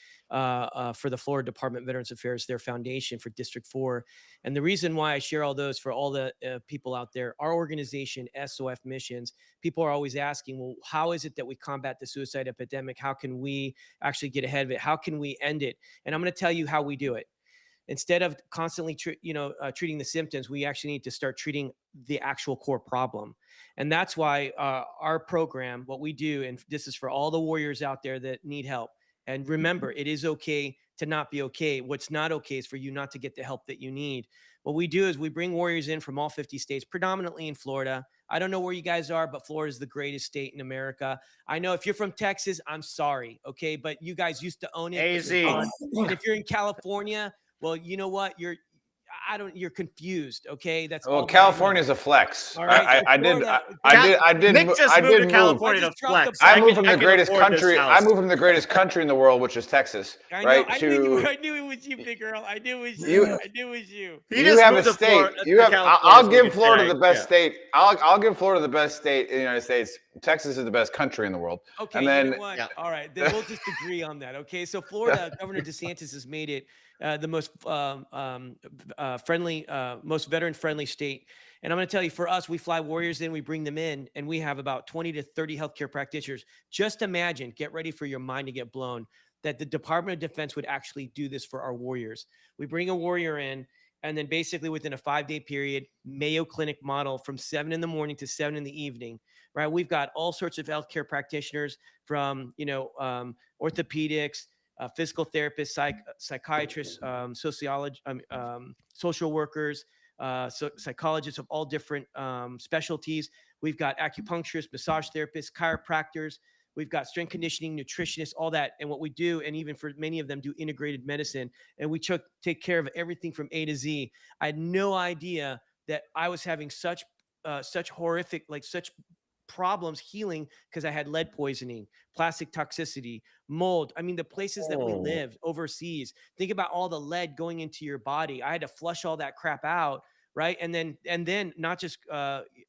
for the Florida Department of Veterans Affairs, their foundation for District 4. And the reason why I share all those for all the people out there, our organization, SOF Missions, people are always asking, well, how is it that we combat the suicide epidemic? How can we actually get ahead of it? How can we end it? And I'm going to tell you how we do it. Instead of constantly treating the symptoms, we actually need to start treating the actual core problem. And that's why our program, what we do, and this is for all the warriors out there that need help. And remember, it is okay to not be okay. What's not okay is for you not to get the help that you need. What we do is we bring warriors in from all 50 states, predominantly in Florida. I don't know where you guys are, but Florida is the greatest state in America. I know if you're from Texas, I'm sorry, okay? But you guys used to own it.
AZ.
And if you're in California, well, you know what? You're confused. Okay. That's all.
California's a flex.
All right,
I did
Nick just moved to California to flex.
I moved from the greatest
afford this
country.
house.
I moved from the greatest country in the world, which is Texas.
I
right?
knew it was you, big girl. I knew it was you. I knew it was you.
You have a state. I'll give Florida the best state. I'll give Florida the best state in the United States. Texas is the best country in the world.
Okay.
And then,
you know what? All right. Then we'll just agree on that. Okay. So Florida, Governor DeSantis has made it the most friendly, most veteran-friendly state. And I'm going to tell you, for us, we fly warriors in, we bring them in, and we have about 20 to 30 healthcare practitioners. Just imagine, get ready for your mind to get blown, that the Department of Defense would actually do this for our warriors. We bring a warrior in, and then basically within a 5-day period, Mayo Clinic model from 7 in the morning to 7 in the evening, right? We've got all sorts of healthcare practitioners from, orthopedics, physical therapists, psychiatrists, social workers, psychologists of all different specialties. We've got acupuncturists, massage therapists, chiropractors. We've got strength conditioning, nutritionists, all that. And what we do, and even for many of them, do integrated medicine. And we take care of everything from A to Z. I had no idea that I was having such horrific, such problems healing because I had lead poisoning, plastic toxicity, mold. I mean, the places that we live overseas, think about all the lead going into your body. I had to flush all that crap out. Right. And then not just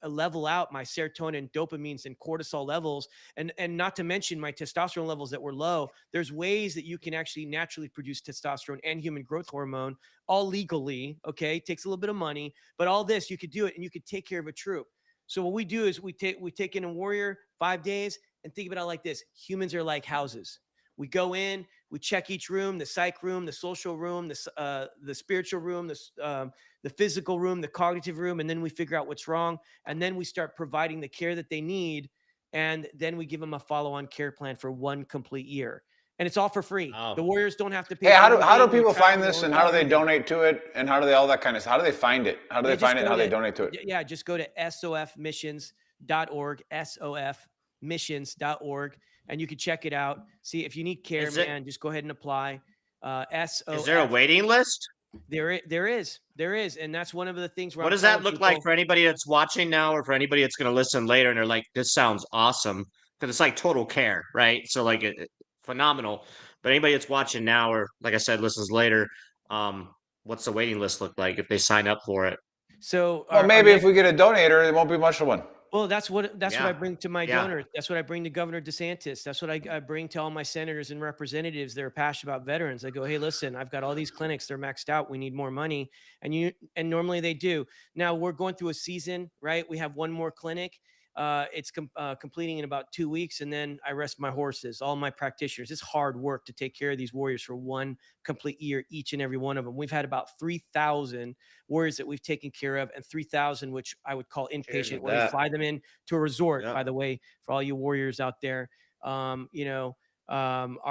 level out my serotonin, dopamines, and cortisol levels, and not to mention my testosterone levels that were low. There's ways that you can actually naturally produce testosterone and human growth hormone, all legally. Okay. It takes a little bit of money, but all this, you could do it, and you could take care of a troop. So what we do is we take in a warrior 5 days, and think about it like this. Humans are like houses. We go in, we check each room, the psych room, the social room, the spiritual room, the physical room, the cognitive room, and then we figure out what's wrong. And then we start providing the care that they need. And then we give them a follow-on care plan for 1 complete year. And it's all for free.
Wow.
The Warriors don't have to pay.
Hey,
for
how do
anything. They
people
travel
find
their
this,
own
and how do they
everything.
donate to it, and how do they all that kind of stuff? How do they find it? How do they find it? And how do they donate to it?
Yeah, just go to sofmissions.org, sofmissions.org, and you can check it out. See if you need care, man. Just go ahead and apply.
Is there a waiting list?
There is, and that's one of the things. Where
What does that look like for anybody that's watching now, or for anybody that's going to listen later and they're like, "This sounds awesome," because it's like total care, right? So like phenomenal. But anybody that's watching now, or like I said, listens later, what's the waiting list look like if they sign up for it?
So,
well, maybe if we get a donator, it won't be much of one.
Well, that's what I bring to my donors. That's what I bring to Governor DeSantis. That's what I bring to all my senators and representatives that are passionate about veterans. I go, hey, listen, I've got all these clinics. They're maxed out. We need more money. And normally they do. Now we're going through a season, right? We have one more clinic. It's completing in about 2 weeks. And then I rest my horses, all my practitioners. It's hard work to take care of these warriors for 1 complete year, each and every one of them. We've had about 3,000 warriors that we've taken care of, and 3,000, which I would call inpatient, where we fly them in to a resort, by the way, for all you warriors out there. Our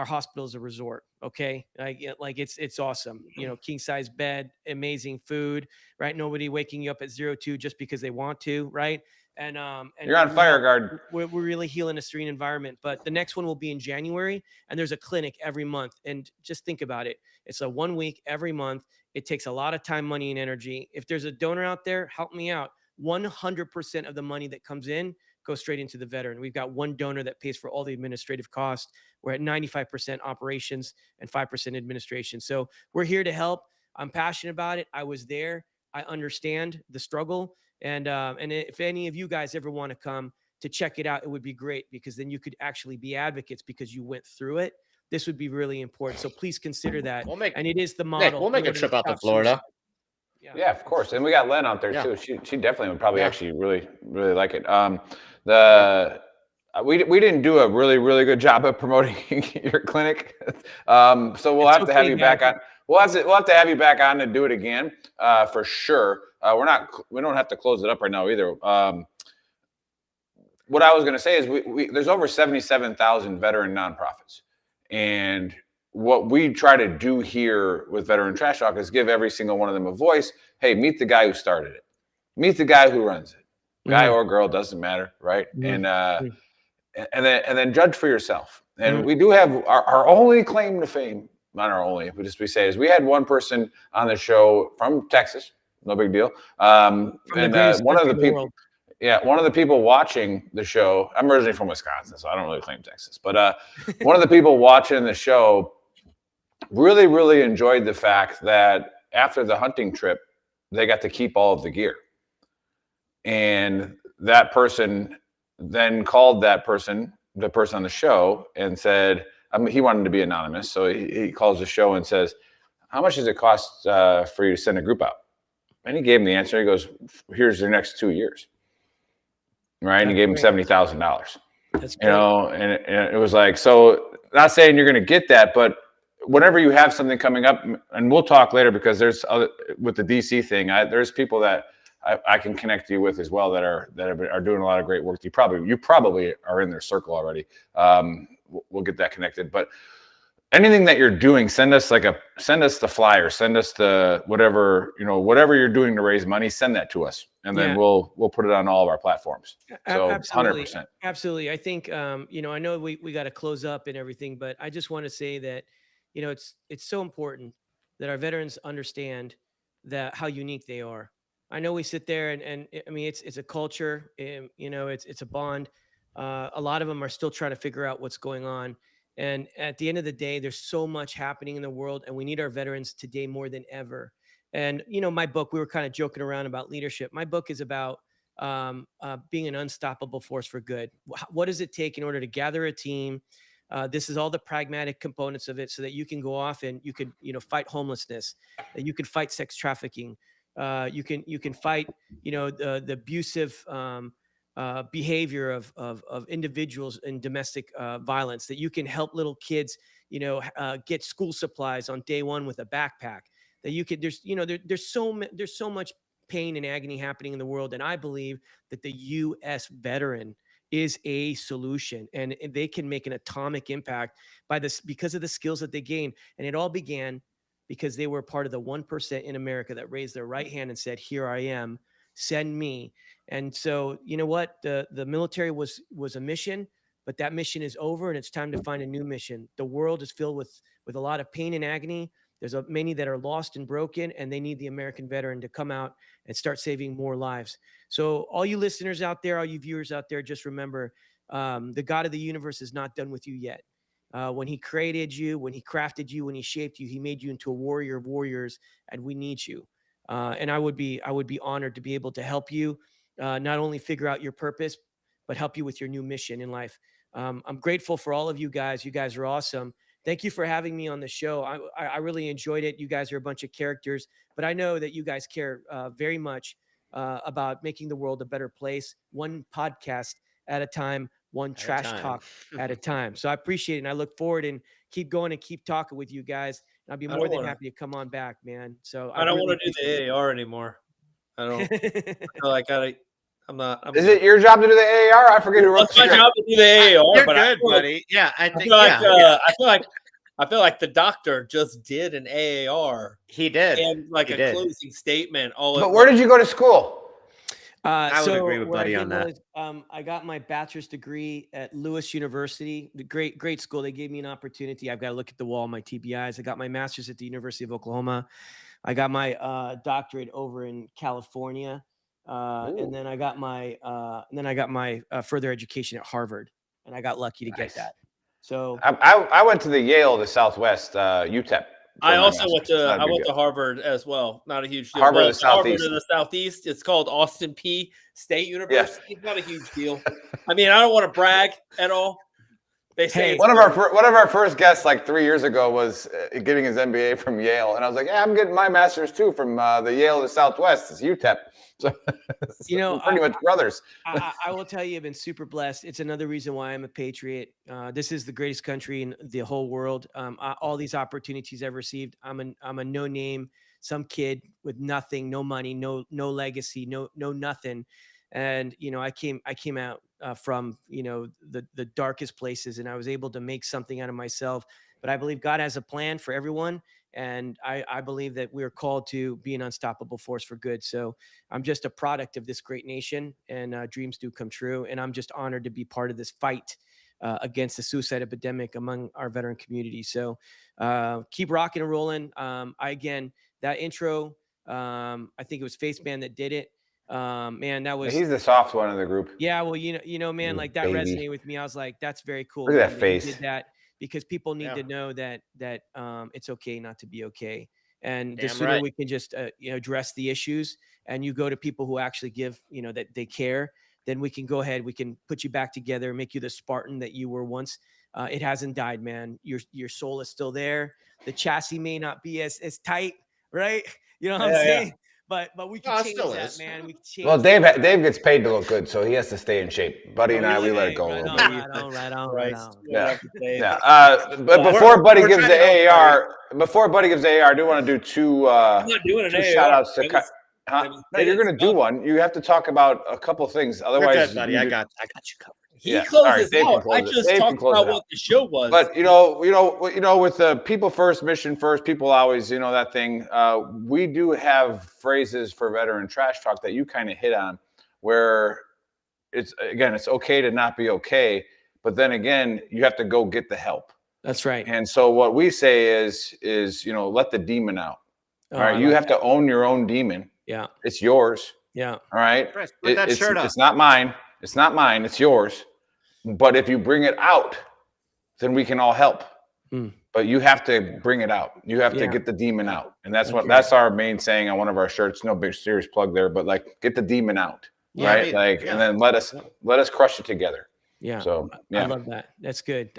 hospital is a resort. Okay. Like it's awesome. King size bed, amazing food, right? Nobody waking you up at 02 just because they want to, right? And
you're on fire guard.
We're really healing a serene environment. But the next one will be in January, and there's a clinic every month. And just think about it. It's a 1 week every month. It takes a lot of time, money, and energy. If there's a donor out there, help me out. 100% of the money that comes in goes straight into the veteran. We've got one donor that pays for all the administrative costs. We're at 95% operations and 5% administration. So we're here to help. I'm passionate about it. I was there. I understand the struggle. And if any of you guys ever want to come to check it out, it would be great, because then you could actually be advocates because you went through it. This would be really important. So please consider that. And it is the model.
Nick, we'll make a trip out to Florida.
Yeah, of course. And we got Len out there too. She definitely would probably actually really, really like it. We didn't do a really, really good job of promoting your clinic. So we'll have to have you back on. We'll have to have you back on to do it again, for sure. We don't have to close it up right now either. What I was going to say is there's over 77,000 veteran nonprofits. And what we try to do here with Veteran Trash Talk is give every single one of them a voice. Hey, meet the guy who started it. Meet the guy who runs it. Guy or girl, doesn't matter, right? And then judge for yourself. And we do have our only claim to fame, not our only, we say is we had one person on the show from Texas, no big deal. One of the people. Yeah, one of the people watching the show, I'm originally from Wisconsin, so I don't really claim Texas, but one of the people watching the show really, really enjoyed the fact that after the hunting trip, they got to keep all of the gear. And that person then called the person on the show, and said, he wanted to be anonymous, so he calls the show and says, how much does it cost for you to send a group out? And he gave him the answer. He goes, here's your next 2 years. Right, and he gave him $70,000.
That's great.
And it was like, so not saying you're going to get that, but whenever you have something coming up, and we'll talk later, because there's with the DC thing, there's people that I can connect you with as well that are doing a lot of great work. You probably are in their circle already. We'll get that connected, but anything that you're doing, send us the flyer, send us the whatever you're doing to raise money, send that to us, and then we'll put it on all of our platforms. So
Absolutely.
100%.
Absolutely. I think I know we got to close up and everything, but I just want to say that it's so important that our veterans understand that how unique they are. I know we sit there and I mean it's a culture, it's a bond. A lot of them are still trying to figure out what's going on. And at the end of the day, there's so much happening in the world, and we need our veterans today more than ever. And, my book, we were kind of joking around about leadership. My book is about being an unstoppable force for good. What does it take in order to gather a team? This is all the pragmatic components of it, so that you can go off and you can, fight homelessness, you can fight sex trafficking. You can fight, the abusive behavior of individuals in domestic violence, that you can help little kids, get school supplies on day one with a backpack, that you could, there's so much pain and agony happening in the world. And I believe that the U.S. veteran is a solution, and they can make an atomic impact because of the skills that they gain. And it all began because they were part of the 1% in America that raised their right hand and said, here I am, send me. And so, you know what? The military was a mission, but that mission is over, and it's time to find a new mission. The world is filled with a lot of pain and agony. There's many that are lost and broken, and they need the American veteran to come out and start saving more lives. So all you listeners out there, all you viewers out there, just remember, the God of the universe is not done with you yet. When he created you, when he crafted you, when he shaped you, he made you into a warrior of warriors, and we need you. And I would be honored to be able to help you not only figure out your purpose, but help you with your new mission in life. I'm grateful for all of you guys. You guys are awesome. Thank you for having me on the show. I really enjoyed it. You guys are a bunch of characters, but I know that you guys care very much about making the world a better place, one podcast at a time, one trash talk at a time. So I appreciate it, and I look forward and keep going and keep talking with you guys. And I'll be more than happy to come on back, man. So
I don't want to do the AAR anymore. I don't. I feel like I'm not.
Is it your job to do the AAR? I forget who wrote
It's my job to do the AAR.
You're
but
good, buddy. Yeah, I think.
I feel like the doctor just did an AAR.
He did,
and closing statement.
But where did you go to school?
I would agree with Buddy on that.
I got my bachelor's degree at Lewis University, the great school. They gave me an opportunity. I've got to look at the wall, my TBIs. I got my master's at the University of Oklahoma. I got my doctorate over in California, and then I got my further education at Harvard, and I got lucky to get that. So
I went to the Yale, the Southwest, UTEP.
I also went to Harvard as well. Not a huge deal.
Harvard in the Southeast.
Harvard in the Southeast. It's called Austin P. State University. Yeah. It's not a huge deal. I mean, I don't want to brag at all. They say
one of our first guests like 3 years ago was getting his MBA from Yale, and I was like, "Yeah, I'm getting my master's too from the Yale of the Southwest. It's UTEP." So, pretty much brothers.
I will tell you, I've been super blessed. It's another reason why I'm a patriot. This is the greatest country in the whole world. All these opportunities I've received. I'm a no name, some kid with nothing, no money, no legacy, no nothing. And I came out from the darkest places, and I was able to make something out of myself. But I believe God has a plan for everyone. And I believe that we're called to be an unstoppable force for good. So I'm just a product of this great nation, and dreams do come true. And I'm just honored to be part of this fight against the suicide epidemic among our veteran community. So keep rocking and rolling. That intro, I think it was Faceman that did it. Man, that was.
He's the soft one in the group.
Yeah, well, man, like that resonated with me. I was like, that's very cool.
Look at that face.
Did that. Because people need to know that it's okay not to be okay, and the sooner we can just address the issues, and you go to people who actually give that they care, then we can go ahead. We can put you back together, make you the Spartan that you were once. It hasn't died, man. Your soul is still there. The chassis may not be as tight, right? You know what I'm saying? Yeah. But we can change that, man. We can change.
Well, Dave gets paid to look good, so he has to stay in shape. Buddy and I, we let it go a little bit.
Right on.
Yeah. But before Buddy gives the AAR, I do want to do two shout outs to. No, you're going to do one. You have to talk about a couple things. Otherwise,
good, buddy. I got you covered.
He closes out. I just talked about what the show was.
But with the people first, mission first, people always, that thing. We do have phrases for veteran trash talk that you kind of hit on, where it's okay to not be okay, but then again, you have to go get the help.
That's right.
And so what we say is let the demon out. All right, you have to own your own demon.
Yeah,
it's yours.
Yeah.
All right.
Put that shirt up.
It's not mine. It's not mine. It's yours. But if you bring it out, then we can all help. But you have to bring it out. You have to get the demon out. And that's our main saying on one of our shirts. No big serious plug there, but get the demon out. Right? And then let us crush it together.
Yeah.
So
I love that. That's good.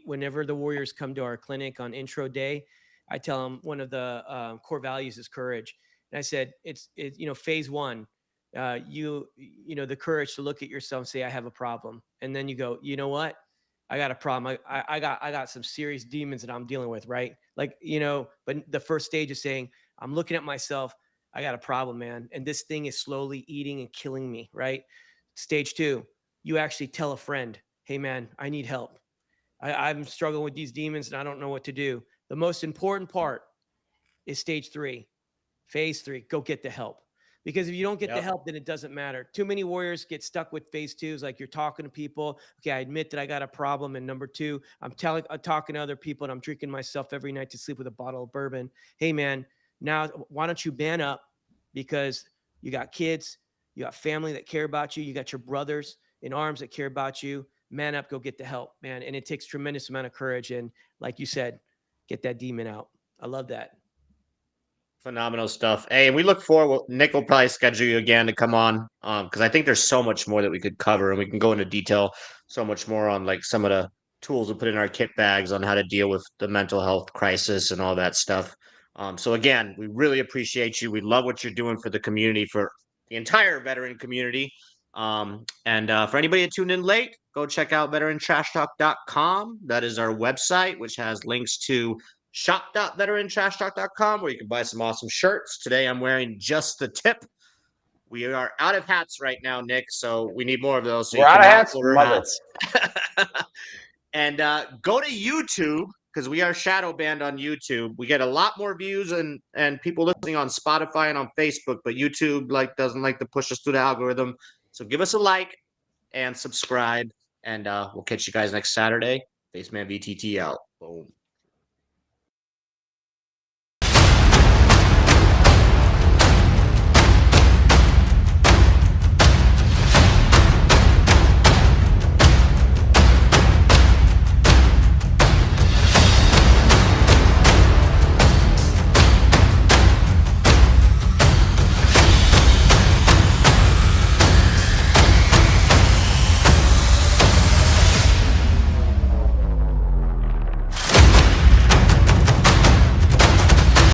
Whenever the Warriors come to our clinic on intro day, I tell them one of the core values is courage. And I said, it's phase one. the courage to look at yourself and say, I have a problem. And then you go, you know what? I got a problem. I got some serious demons that I'm dealing with. Right. Like, but the first stage is saying, I'm looking at myself. I got a problem, man. And this thing is slowly eating and killing me. Right. Stage 2, you actually tell a friend, hey man, I need help. I'm struggling with these demons and I don't know what to do. The most important part is stage 3. Phase 3, go get the help. Because if you don't get the help, then it doesn't matter. Too many warriors get stuck with phase 2s. Like, you're talking to people. Okay, I admit that I got a problem. And number 2, I'm talking to other people and I'm drinking myself every night to sleep with a bottle of bourbon. Hey man, now why don't you man up? Because you got kids, you got family that care about you. You got your brothers in arms that care about you. Man up, go get the help, man. And it takes tremendous amount of courage. And like you said, get that demon out. I love that.
Phenomenal stuff. Hey, we look forward. Nick will probably schedule you again to come on, because I think there's so much more that we could cover, and we can go into detail so much more on like some of the tools we put in our kit bags on how to deal with the mental health crisis and all that stuff. So again, we really appreciate you. We love what you're doing for the community, for the entire veteran community. And for anybody that tuned in late, go check out VeteranTrashTalk.com. That is our website, which has links to shop.veterantrashtalk.com, where you can buy some awesome shirts. Today I'm wearing just the tip. We are out of hats right now, Nick, so we need more of those. So
We're
you
out
can
of
now
hats?
order
Love
hats. And go to YouTube, because we are shadow banned on YouTube. We get a lot more views and people listening on Spotify and on Facebook, but YouTube doesn't like to push us through the algorithm. So give us a like and subscribe, and we'll catch you guys next Saturday. Faceman VTT out. Boom.